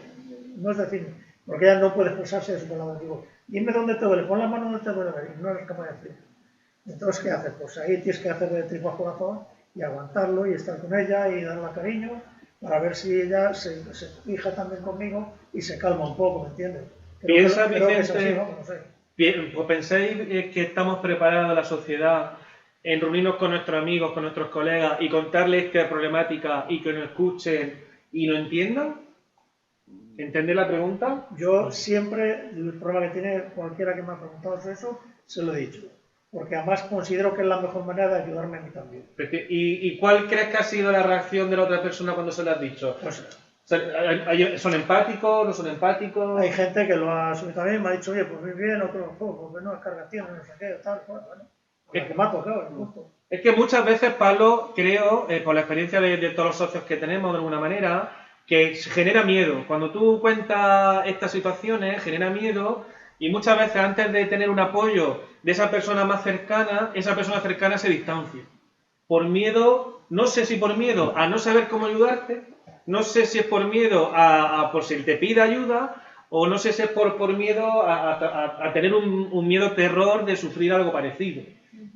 No es decir, porque ella no puede expresarse de su palabra. Digo, dime dónde te duele, pon la mano donde te duele, y no eres capaz de decir. Entonces, ¿qué haces? Pues ahí tienes que hacer de tripas corazón y aguantarlo y estar con ella y darle cariño para ver si ella se fija también conmigo y se calma un poco, ¿me entiendes? ¿Piensas, creo que es Vicente, así, ¿no? No sé. pues pensáis que estamos preparados la sociedad en reunirnos con nuestros amigos, con nuestros colegas y contarles esta problemática y que nos escuchen y lo entiendan? ¿Entendés la pregunta? Yo siempre, el problema que tiene cualquiera que me ha preguntado sobre eso, se lo he dicho. Porque además considero que es la mejor manera de ayudarme a mí también. ¿Y cuál crees que ha sido la reacción de la otra persona cuando se lo has dicho? Pues, ¿Son empáticos? ¿No son empáticos? hay gente que lo ha asumido también, me ha dicho, oye, pues muy bien, otro juego, porque no, carga tiene, no sé qué, tal, bueno. El que me ha tocado, el gusto. Es que muchas veces, Pablo, creo, por la experiencia de todos los socios que tenemos de alguna manera, que genera miedo. Cuando tú cuentas estas situaciones, genera miedo y muchas veces antes de tener un apoyo de esa persona más cercana, esa persona cercana se distancia. Por miedo, no sé si por miedo a no saber cómo ayudarte, no sé si es por miedo por si te pide ayuda, o no sé si es por miedo a tener un miedo terror de sufrir algo parecido.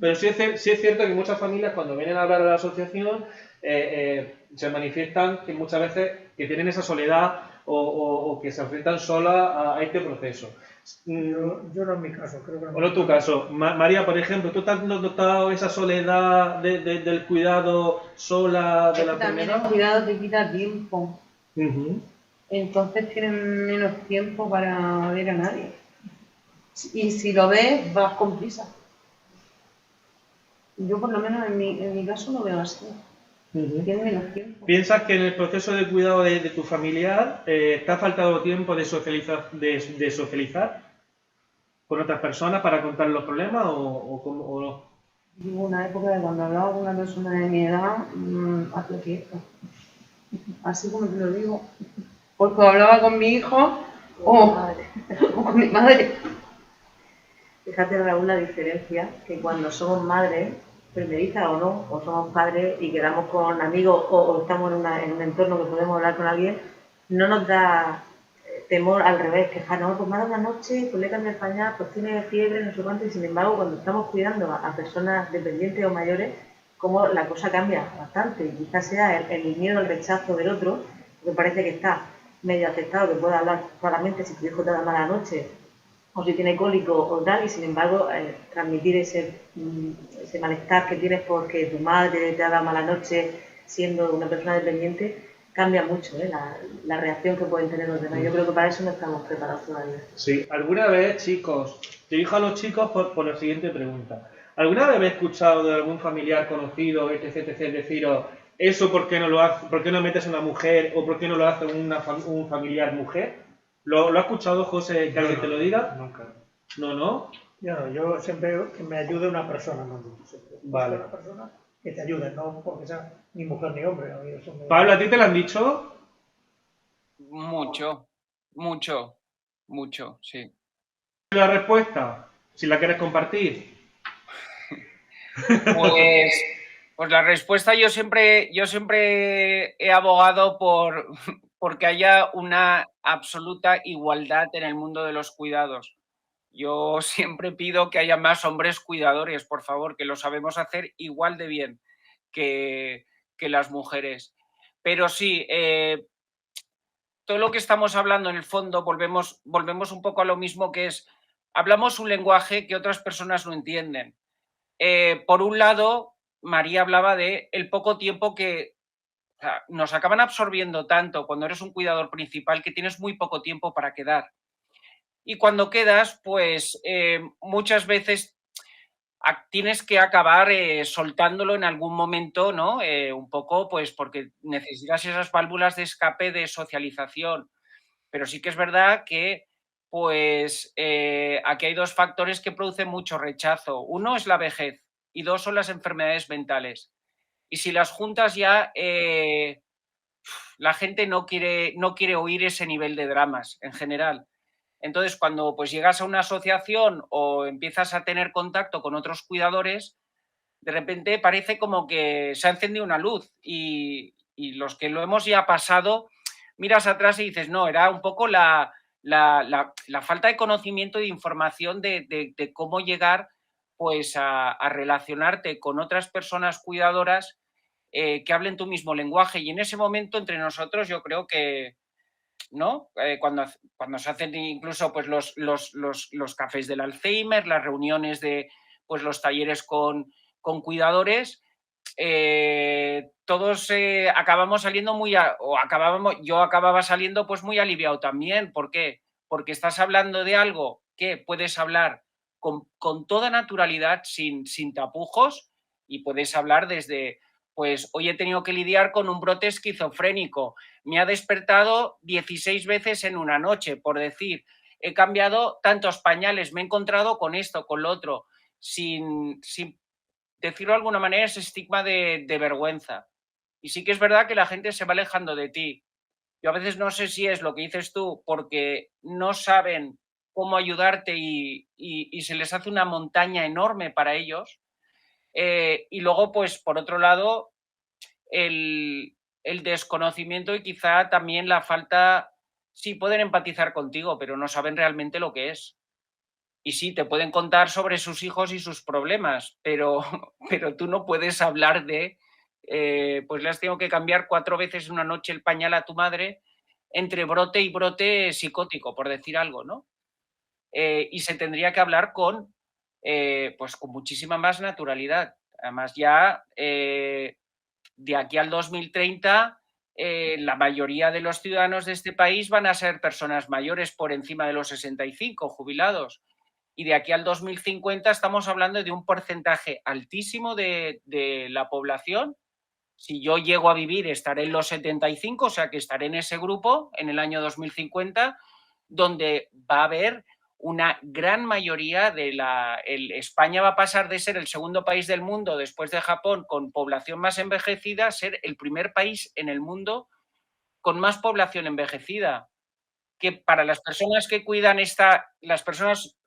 Pero sí es cierto que muchas familias cuando vienen a hablar de la asociación se manifiestan que muchas veces que tienen esa soledad o que se enfrentan solas a este proceso. Yo no en mi caso, creo que no. O no en tu caso. María, por ejemplo, ¿tú te has notado esa soledad del cuidado sola de la También enfermedad? el cuidado te quita tiempo. Uh-huh. Entonces tienes menos tiempo para ver a nadie. Y si lo ves, vas con prisa. Yo por lo menos en mi caso lo veo así. Uh-huh. Tienes menos tiempo. ¿Piensas que en el proceso de cuidado de tu familiar te ha faltado tiempo de socializar con otras personas para contar los problemas o no? Hubo una época de cuando hablaba con una persona de mi edad, hacía fiesta. Así como te lo digo. Porque hablaba con mi hijo o con mi madre. Fíjate, Raúl, la diferencia que cuando somos madres, primerizas o no, o somos padres y quedamos con amigos o estamos en un entorno que podemos hablar con alguien, no nos da temor al revés, que no, pues me ha dado una noche, pues le he cambiado el pañal, pues tiene fiebre, no sé cuánto, y sin embargo cuando estamos cuidando a personas dependientes o mayores, como la cosa cambia bastante, y quizás sea el miedo al rechazo del otro, porque parece que está medio aceptado, que puede hablar claramente si tu hijo te da mala noche, o si tiene cólico o tal, y sin embargo transmitir ese malestar que tienes porque tu madre te ha dado mala noche siendo una persona dependiente, cambia mucho la reacción que pueden tener los demás. Yo creo que para eso no estamos preparados todavía. Sí, alguna vez, chicos, dirijo a los chicos por la siguiente pregunta. ¿Alguna vez habéis escuchado de algún familiar conocido, etc., deciros, eso por qué no lo hace, por qué no metes a una mujer o por qué no lo hace un familiar mujer? ¿Lo ha escuchado, José, que alguien te lo diga? Nunca. No. Yo siempre que me ayude una persona, no siempre. Vale. Una persona que te ayude, no porque sea ni mujer ni hombre. A mí eso me... Pablo, ¿a ti te lo han dicho? Mucho, sí. ¿La respuesta? Si la quieres compartir. Pues la respuesta yo siempre he abogado porque haya una absoluta igualdad en el mundo de los cuidados. Yo siempre pido que haya más hombres cuidadores, por favor, que lo sabemos hacer igual de bien que las mujeres. Pero sí, todo lo que estamos hablando en el fondo, volvemos un poco a lo mismo, que es, hablamos un lenguaje que otras personas no entienden. Por un lado, María hablaba de el poco tiempo que o sea, nos acaban absorbiendo tanto cuando eres un cuidador principal que tienes muy poco tiempo para quedar. Y cuando quedas, pues muchas veces tienes que acabar soltándolo en algún momento, ¿no? Un poco, pues porque necesitas esas válvulas de escape de socialización. Pero sí que es verdad que, pues, aquí hay dos factores que producen mucho rechazo. Uno es la vejez y dos son las enfermedades mentales. Y si las juntas ya, la gente no quiere oír ese nivel de dramas en general. Entonces, cuando pues llegas a una asociación o empiezas a tener contacto con otros cuidadores, de repente parece como que se ha encendido una luz y los que lo hemos ya pasado, miras atrás y dices, no, era un poco la falta de conocimiento y de información de cómo llegar pues a relacionarte con otras personas cuidadoras que hablen tu mismo lenguaje. Y en ese momento, entre nosotros, yo creo que, ¿no? Cuando se hacen incluso pues, los cafés del Alzheimer, las reuniones de pues, los talleres con cuidadores, todos acabamos saliendo yo acababa saliendo pues muy aliviado también. ¿Por qué? Porque estás hablando de algo que puedes hablar con toda naturalidad, sin tapujos, y puedes hablar desde, pues hoy he tenido que lidiar con un brote esquizofrénico, me ha despertado 16 veces en una noche, por decir, he cambiado tantos pañales, me he encontrado con esto, con lo otro, sin decirlo de alguna manera, ese estigma de vergüenza. Y sí que es verdad que la gente se va alejando de ti. Yo a veces no sé si es lo que dices tú, porque no saben cómo ayudarte y se les hace una montaña enorme para ellos. Y luego, pues, por otro lado, el desconocimiento y quizá también la falta, sí pueden empatizar contigo, pero no saben realmente lo que es. Y sí, te pueden contar sobre sus hijos y sus problemas, pero tú no puedes hablar de, pues le has tenido que cambiar 4 veces en una noche el pañal a tu madre entre brote y brote psicótico, por decir algo, ¿no? Y se tendría que hablar pues con muchísima más naturalidad. Además, ya de aquí al 2030, la mayoría de los ciudadanos de este país van a ser personas mayores por encima de los 65, jubilados. Y de aquí al 2050 estamos hablando de un porcentaje altísimo de la población. Si yo llego a vivir, estaré en los 75, o sea que estaré en ese grupo en el año 2050, donde va a haber una gran mayoría de España va a pasar de ser el segundo país del mundo después de Japón con población más envejecida a ser el primer país en el mundo con más población envejecida. Que para las personas que cuidan las personas,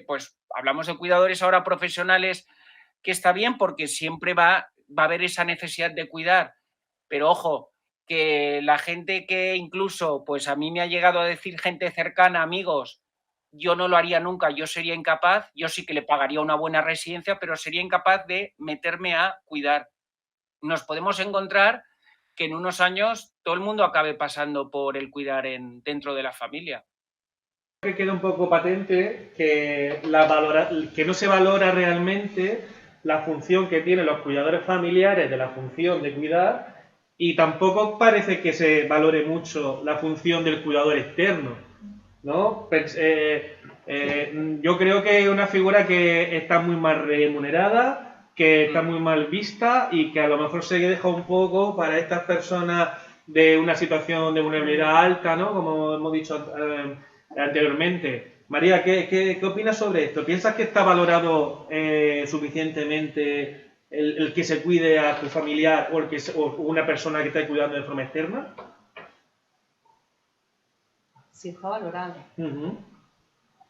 pues hablamos de cuidadores ahora profesionales, que está bien porque siempre va a haber esa necesidad de cuidar, pero ojo, que la gente que incluso, pues a mí me ha llegado a decir gente cercana, amigos, yo no lo haría nunca, yo sería incapaz, yo sí que le pagaría una buena residencia, pero sería incapaz de meterme a cuidar. Nos podemos encontrar que en unos años todo el mundo acabe pasando por el cuidar dentro de la familia. Que queda un poco patente que no se valora realmente la función que tienen los cuidadores familiares de la función de cuidar, y tampoco parece que se valore mucho la función del cuidador externo, ¿no? Yo creo que es una figura que está muy mal remunerada, que está muy mal vista y que a lo mejor se deja un poco para estas personas de una situación de vulnerabilidad alta, ¿no? Como hemos dicho anteriormente. María, ¿qué opinas sobre esto? ¿Piensas que está valorado suficientemente el que se cuide a tu familiar o una persona que está cuidando de forma externa? Sí, está valorado.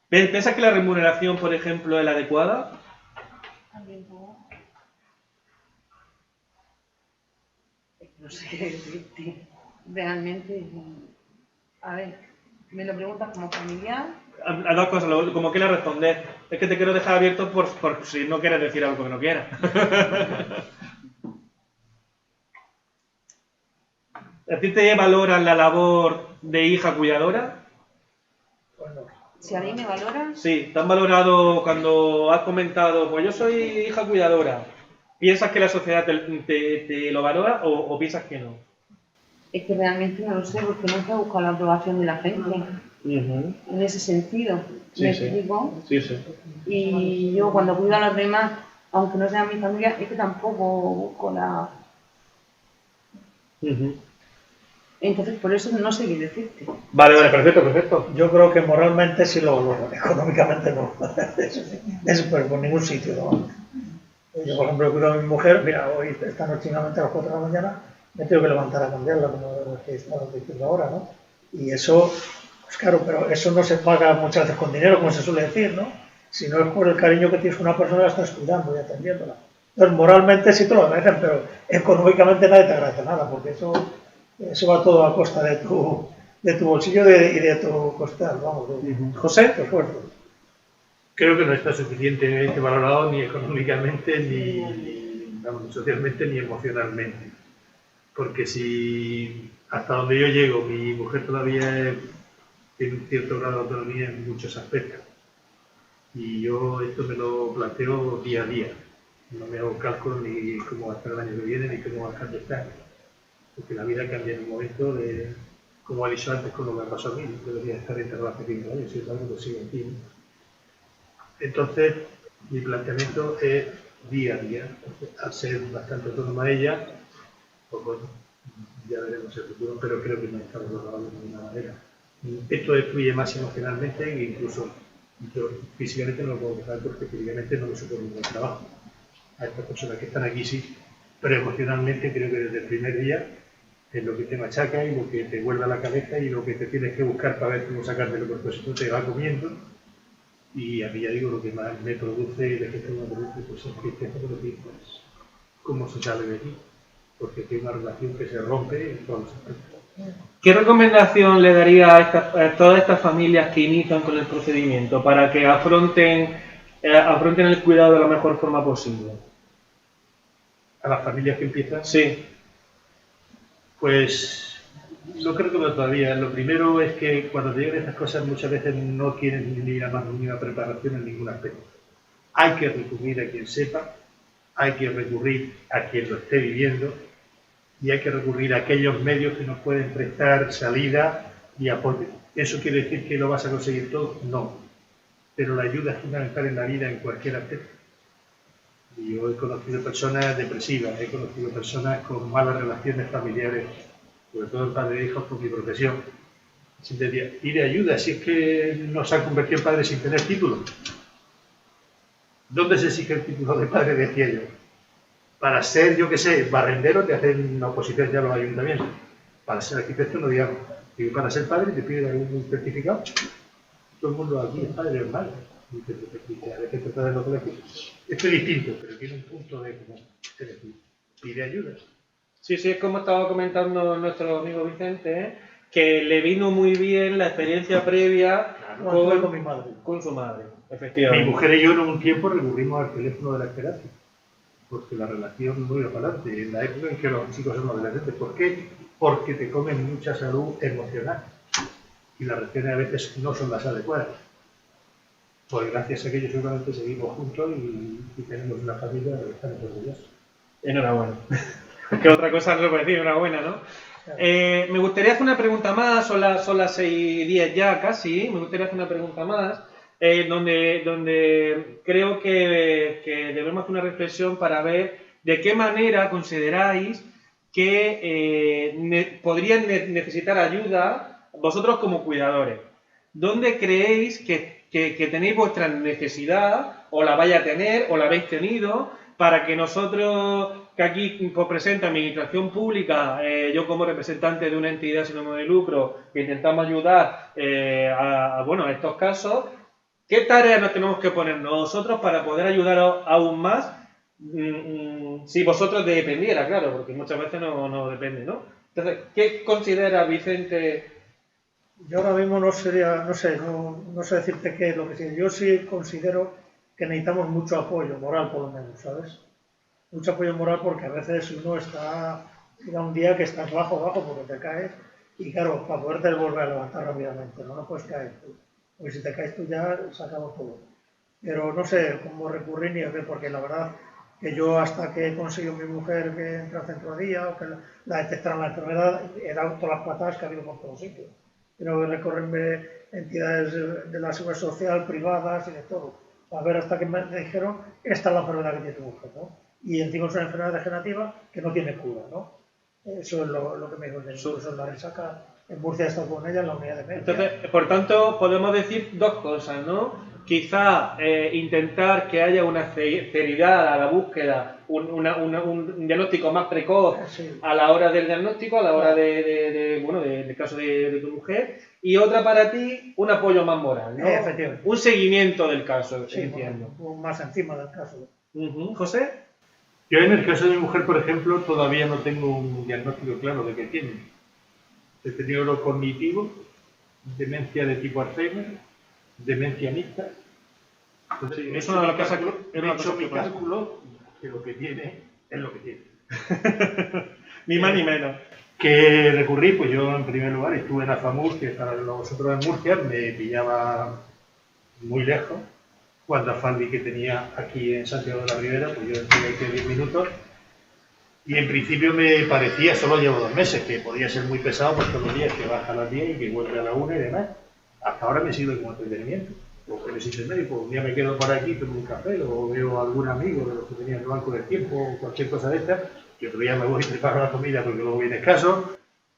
¿Piensas que la remuneración, por ejemplo, es la adecuada? No sé qué decirte. Realmente, a ver, me lo preguntas como familiar. A dos cosas, como que le respondes. Es que te quiero dejar abierto por si no quieres decir algo que no quieras. ¿A ti te valoran la labor de hija cuidadora? Bueno, Si a mí me valoran, Sí, te han valorado cuando has comentado, pues yo soy hija cuidadora. ¿Piensas que la sociedad te lo valora o piensas que no? es que realmente no lo sé, porque nunca he buscado la aprobación de la gente. En ese sentido, Sí, ¿me sí. explico? Sí, sí. Y yo cuando cuido a los demás, aunque no sean mi familia, es que tampoco busco la... Entonces, por eso no sé qué decirte. Vale, perfecto. yo creo que moralmente sí lo valoro, económicamente no. Eso, pero por ningún sitio. ¿No? Yo, por ejemplo, cuido a mi mujer, mira, hoy, esta noche, a las 4 de la mañana, me tengo que levantar a cambiarla, como lo que estamos diciendo ahora, ¿no? Y eso, pues claro, pero eso no se paga muchas veces con dinero, como se suele decir, ¿no? Si no es por el cariño que tienes con una persona, la estás cuidando y atendiéndola. Entonces, moralmente sí te lo agradecen, pero económicamente nadie te agradece nada, porque eso va todo a costa de tu bolsillo y de tu costal, vamos, de José. tu esfuerzo. Creo que no está suficientemente valorado ni económicamente, ni socialmente, ni emocionalmente. Porque si hasta donde yo llego, mi mujer todavía tiene un cierto grado de autonomía en muchos aspectos. Y yo esto me lo planteo día a día. No me hago cálculo ni cómo va a estar el año que viene, ni cómo va a estar este año. Porque la vida cambia en un momento como he dicho antes, con lo que me pasó a mí. Yo debería estar enterrado hace 15 años, si es algo que sigue aquí, ¿no? Entonces, mi planteamiento es día a día. Al ser bastante autónoma ella, pues bueno, ya veremos el futuro, pero creo que no está valorado de ninguna manera. Esto destruye más emocionalmente e incluso yo físicamente no lo puedo dejar porque físicamente no me supone un buen trabajo. A estas personas que están aquí sí, pero emocionalmente creo que desde el primer día es lo que te machaca y lo que te vuelve a la cabeza y lo que te tienes que buscar para ver cómo sacártelo, porque si no te va comiendo. Y a mí ya digo, lo que más me produce y la gente me produce, pues es tristeza, pero decir, pues, ¿cómo se sale de aquí? Porque tiene una relación que se rompe en todos los aspectos. ¿Qué recomendación le daría a todas estas familias que inician con el procedimiento para que afronten el cuidado de la mejor forma posible? A las familias que empiezan, Sí. pues no creo que todavía. Lo primero es que cuando te llegan estas cosas muchas veces no tienen ni una preparación en ningún aspecto. Hay que recurrir a quien sepa, hay que recurrir a quien lo esté viviendo y hay que recurrir a aquellos medios que nos pueden prestar salida y apoyo. ¿Eso quiere decir que lo vas a conseguir todo? No. Pero la ayuda es fundamental en la vida en cualquier aspecto. Y yo he conocido personas depresivas, he conocido personas con malas relaciones familiares, sobre todo el padre de hijos por mi profesión. Siempre decía, pide ayuda, si es que nos han convertido en padres sin tener título. ¿Dónde se exige el título de padre? Decía yo. Para ser, yo qué sé, barrendero te hacen una oposición ya a los ayuntamientos. Para ser arquitecto no digamos. Y para ser padre te piden algún certificado. Todo el mundo aquí es padre o madre. Y a veces te traen los colegios. Esto es distinto, pero tiene un punto de como pide ayuda. Sí, es como estaba comentando nuestro amigo Vicente, que le vino muy bien la experiencia previa Con mi madre. con su madre, efectivamente. Mi mujer y yo en un tiempo recurrimos al teléfono de la esperanza, porque la relación no iba para adelante, en la época en que los chicos son adolescentes. ¿Por qué? Porque te comen mucha salud emocional y las reacciones a veces no son las adecuadas. Pues gracias a que ellos seguramente seguimos juntos y tenemos una familia que estamos orgullosos. Enhorabuena. Que otra cosa no se puede decir, enhorabuena, ¿no? Me gustaría hacer una pregunta más, son las 6:10 ya casi, me gustaría hacer una pregunta más, donde creo que debemos hacer una reflexión para ver de qué manera consideráis que podrían necesitar ayuda vosotros como cuidadores. ¿Dónde creéis que tenéis vuestra necesidad, o la vais a tener, o la habéis tenido, para que nosotros, que aquí pues, presenta Administración Pública, yo como representante de una entidad sin ánimo de lucro, que intentamos ayudar a estos casos, qué tareas nos tenemos que poner nosotros para poder ayudaros aún más? Si vosotros dependiera, claro, porque muchas veces no depende, ¿no? Entonces, ¿qué considera Vicente? Yo ahora mismo no sé decirte qué es lo que sí. Yo sí considero que necesitamos mucho apoyo moral, por lo menos, ¿sabes? Mucho apoyo moral, porque a veces uno llega un día que estás bajo porque te caes, y claro, para poderte volver a levantar rápidamente, no puedes caer tú. Porque si te caes tú ya sacamos todo. Pero no sé cómo recurrir ni a ver, porque la verdad que yo hasta que he conseguido mi mujer que entra al centro de día o que la detectaran la enfermedad, he dado todas las patadas que ha habido por todos sitios. Tengo que recorrerme entidades de la seguridad social, privadas y de todo, para ver hasta que me dijeron, esta es la enfermedad que tiene tu mujer, ¿no? Y encima es una enfermedad degenerativa que no tiene cura, ¿no? Eso es lo que me dijo. Eso es la resaca. En Murcia he estado con ella en la unidad de emergencia. Entonces, por tanto, podemos decir dos cosas, ¿no? Quizá intentar que haya una celeridad a la búsqueda, un diagnóstico más precoz a la hora del diagnóstico, a la hora del caso de tu mujer, y otra para ti, un apoyo más moral, ¿no? Efectivamente. Un seguimiento del caso, Sí, entiendo. bueno, más encima del caso. ¿José? Yo en el caso de mi mujer, por ejemplo, todavía no tengo un diagnóstico claro de qué tiene. Deterioro cognitivo, demencia de tipo Alzheimer, demencia mixta. Entonces, Sí, es una de las cosas que he hecho mi cálculo que lo que tiene es lo que tiene. Ni más ni menos. ¿Qué recurrí? Pues yo en primer lugar estuve en Azamur, que para nosotros en Murcia me pillaba muy lejos. Cuando Afaldi que tenía aquí en Santiago de la Ribera, pues yo estuve aquí 10 minutos. Y en principio me parecía, solo llevo 2 meses, que podía ser muy pesado por todos los días, que baja a las 10 y que vuelve a la 1 y demás. Hasta ahora me sirve como entretenimiento. Porque me siento médico, un día me quedo por aquí, tomo un café, o veo a algún amigo de los que tenía en el banco del tiempo, o cualquier cosa de esta, y otro día me voy y preparo la comida porque luego viene escaso.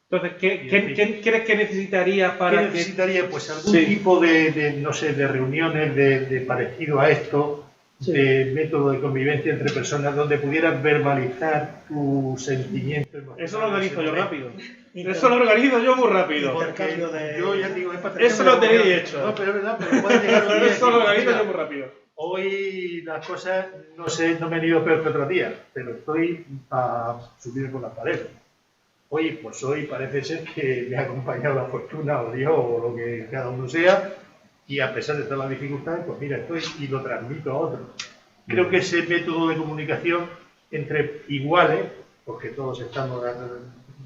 Entonces, ¿qué crees que necesitaría para ¿Qué necesitaría? Pues algún tipo no sé, de reuniones de parecido a esto, de método de convivencia entre personas donde pudieras verbalizar tu sentimiento emocional. Eso lo organizo yo rápido. Eso lo organizo yo muy rápido. Porque yo ya digo, eso lo tenéis hecho. No, pero es verdad, pero puede llegar un día. Eso lo organizo yo muy rápido. Hoy las cosas, no me han ido peor que otros días, pero estoy para subir por las paredes. Oye, pues hoy parece ser que me ha acompañado la fortuna o Dios o lo que cada uno sea, y a pesar de todas las dificultades, pues mira, estoy y lo transmito a otros. Creo que ese método de comunicación entre iguales, porque todos estamos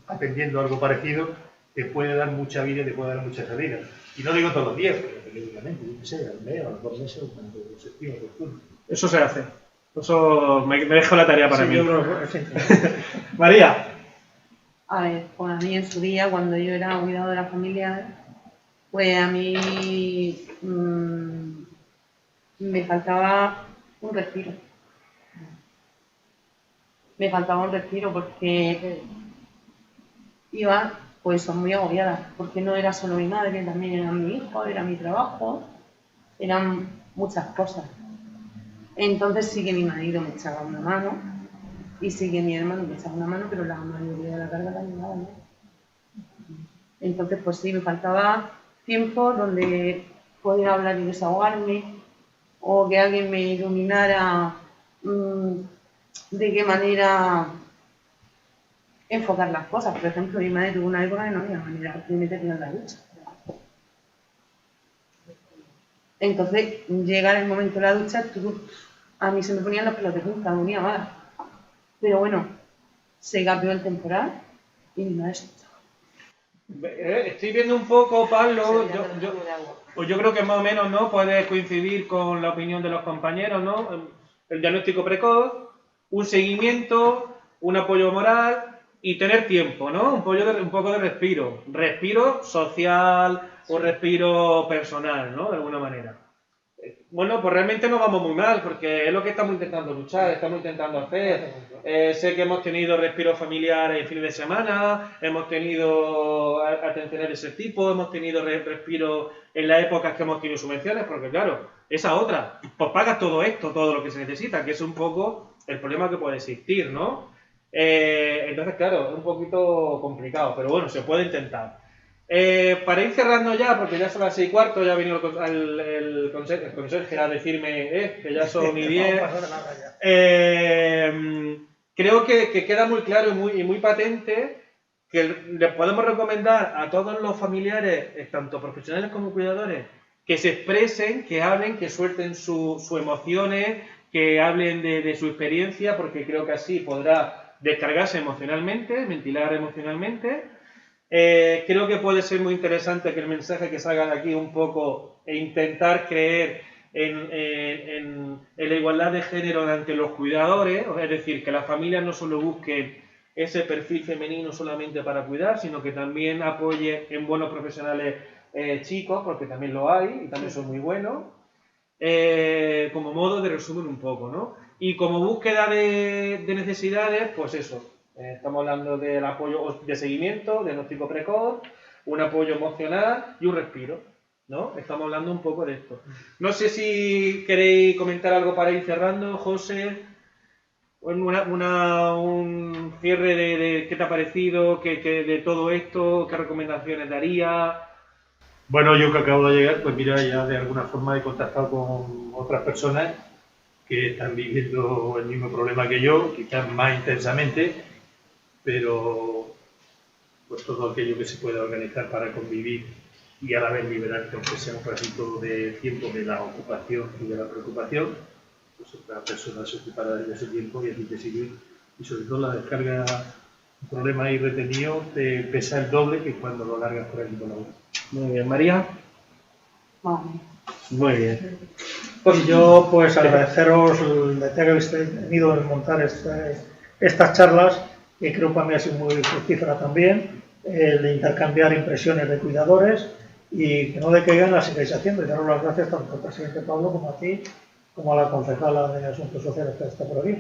atendiendo algo parecido, te puede dar mucha vida y te puede dar mucha salida. Y no digo todos los días, pero periódicamente, yo qué sé, al mes o a los 2 meses, cuando se estima oportuno. Eso se hace. Eso me dejo la tarea para mí. Sí. María. A ver, pues a mí en su día, cuando yo era cuidado de la familia, pues a mí me faltaba un respiro. Me faltaba un respiro porque iba pues muy agobiada, porque no era solo mi madre, también era mi hijo, era mi trabajo, eran muchas cosas. Entonces sí que mi marido me echaba una mano y sí que mi hermano me echaba una mano, pero la mayoría de la carga la llevaba yo. Entonces pues sí, me faltaba tiempo donde poder hablar y desahogarme, o que alguien me iluminara de qué manera enfocar las cosas. Por ejemplo, mi madre tuvo una época que no había manera de meterme en la ducha. Entonces, llega el momento de la ducha, a mí se me ponían los pelos de punta, me ponía mala. Pero bueno, se cambió el temporal y mi madre se echaba. Estoy viendo un poco, Pablo, yo creo que más o menos, ¿no? Puede coincidir con la opinión de los compañeros, ¿no? El diagnóstico precoz, un seguimiento, un apoyo moral y tener tiempo, ¿no? Un poco de respiro social o respiro personal, ¿no? De alguna manera. Bueno, pues realmente no vamos muy mal, porque es lo que estamos intentando luchar, estamos intentando hacer. Sé que hemos tenido respiros familiares en fin de semana, hemos tenido atenciones de ese tipo, hemos tenido respiros en las épocas que hemos tenido subvenciones, porque claro, esa otra, pues pagas todo esto, todo lo que se necesita, que es un poco el problema que puede existir, ¿no? Entonces, claro, es un poquito complicado, pero bueno, se puede intentar. Para ir cerrando ya, porque ya son las 6:15, ya ha venido el conserje a decirme que ya son y 10. Creo que queda muy claro y muy patente que les podemos recomendar a todos los familiares, tanto profesionales como cuidadores, que se expresen, que hablen, que suelten sus emociones, que hablen de su experiencia, porque creo que así podrá descargarse emocionalmente, ventilar emocionalmente. Creo que puede ser muy interesante que el mensaje que salga de aquí un poco e intentar creer en la igualdad de género ante los cuidadores, es decir, que las familias no solo busquen ese perfil femenino solamente para cuidar, sino que también apoye en buenos profesionales chicos, porque también lo hay y también son muy buenos, como modo de resumen un poco, ¿no? Y como búsqueda de necesidades, pues eso, estamos hablando del apoyo de seguimiento, diagnóstico precoz, un apoyo emocional y un respiro, ¿no? Estamos hablando un poco de esto. No sé si queréis comentar algo para ir cerrando, José, un cierre de qué te ha parecido, de todo esto, qué recomendaciones daría. Bueno, yo que acabo de llegar, pues mira, ya de alguna forma he contactado con otras personas que están viviendo el mismo problema que yo, quizás más intensamente, pero pues todo aquello que se pueda organizar para convivir y a la vez liberarte, aunque sea un ratito de tiempo de la ocupación y de la preocupación, pues otra persona se ocupará de ese tiempo y a ti te sigue. Y sobre todo la descarga, un problema ahí retenido, te pesa el doble que cuando lo largas por aquí con la boca. Muy bien, María. Vale. Muy bien. Pues yo pues agradeceros el detalle que habéis tenido en montar estas charlas, que creo que para mí ha sido muy fructífera también, el de intercambiar impresiones de cuidadores y que no decaigan, la sigáis haciendo. Y daros las gracias tanto al presidente Pablo como a ti, como a la concejala de Asuntos Sociales que está por aquí.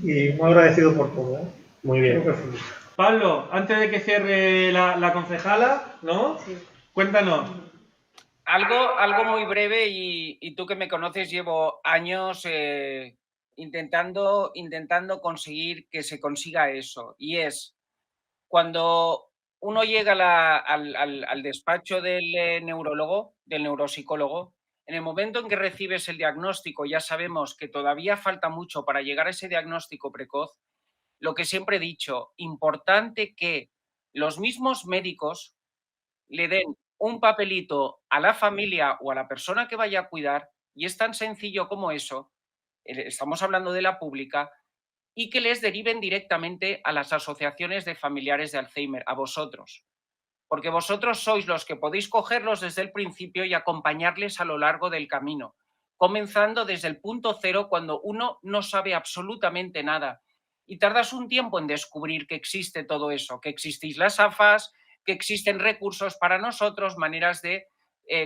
Y muy agradecido por todo, ¿eh? Muy bien. Creo que fue. Pablo, antes de que cierre la concejala, ¿no? Sí. Cuéntanos. Algo muy breve y tú que me conoces, llevo años intentando conseguir que se consiga eso. Y es cuando uno llega al despacho del neurólogo, del neuropsicólogo, en el momento en que recibes el diagnóstico, ya sabemos que todavía falta mucho para llegar a ese diagnóstico precoz. Lo que siempre he dicho, importante que los mismos médicos le den un papelito a la familia o a la persona que vaya a cuidar, y es tan sencillo como eso, estamos hablando de la pública, y que les deriven directamente a las asociaciones de familiares de Alzheimer, a vosotros. Porque vosotros sois los que podéis cogerlos desde el principio y acompañarles a lo largo del camino, comenzando desde el punto cero cuando uno no sabe absolutamente nada. Y tardas un tiempo en descubrir que existe todo eso, que existís las AFAS, que existen recursos para nosotros, maneras de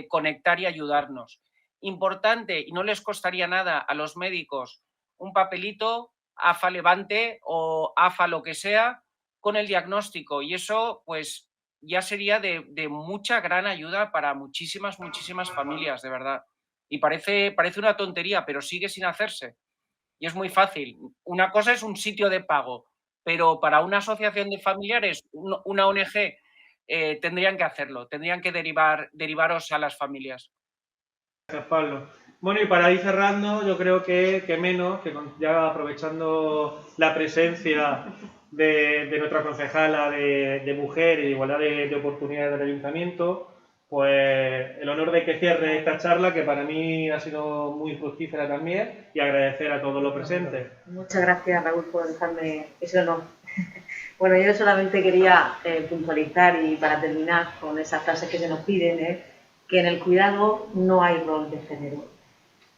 conectar y ayudarnos. Importante, y no les costaría nada a los médicos, un papelito, AFA Levante o AFA lo que sea, con el diagnóstico. Y eso, pues, ya sería de mucha gran ayuda para muchísimas familias, de verdad. Y parece una tontería, pero sigue sin hacerse. Y es muy fácil. Una cosa es un sitio de pago, pero para una asociación de familiares, una ONG, tendrían que hacerlo, tendrían que derivaros a las familias. Gracias, Pablo. Bueno, y para ir cerrando, yo creo que menos, que ya aprovechando la presencia de nuestra concejala de mujer y de igualdad de oportunidades del ayuntamiento, pues el honor de que cierre esta charla, que para mí ha sido muy fructífera también, y agradecer a todos los presentes. Muchas gracias, Raúl, por dejarme ese honor. Bueno, yo solamente quería puntualizar y para terminar con esas frases que se nos piden, que en el cuidado no hay rol de género.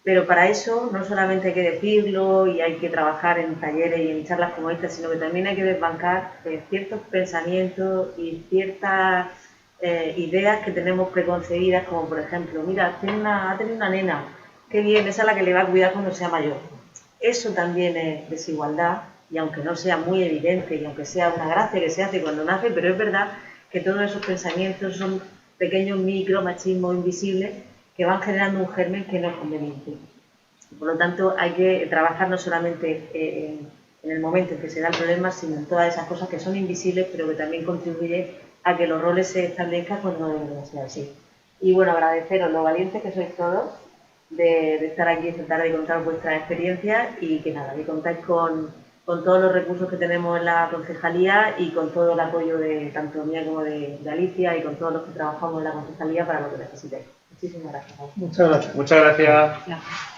Pero para eso no solamente hay que decirlo y hay que trabajar en talleres y en charlas como esta, sino que también hay que desbancar ciertos pensamientos y ciertas ideas que tenemos preconcebidas, como por ejemplo, mira, ha tenido una nena, qué bien, esa es la que le va a cuidar cuando sea mayor. Eso también es desigualdad, y aunque no sea muy evidente, y aunque sea una gracia que se hace cuando nace, pero es verdad que todos esos pensamientos son pequeños micromachismos invisibles que van generando un germen que no es conveniente. Por lo tanto, hay que trabajar no solamente en el momento en que se da el problema, sino en todas esas cosas que son invisibles, pero que también contribuyen a que los roles se establezcan cuando no debería ser así. Y bueno, agradeceros lo valientes que sois todos de estar aquí esta tarde y contar vuestras experiencias, y que nada, que contáis con todos los recursos que tenemos en la concejalía y con todo el apoyo de tanto mía como de Alicia, y con todos los que trabajamos en la concejalía para lo que necesitéis. Muchísimas gracias. Muchas gracias. Muchas gracias. Ya.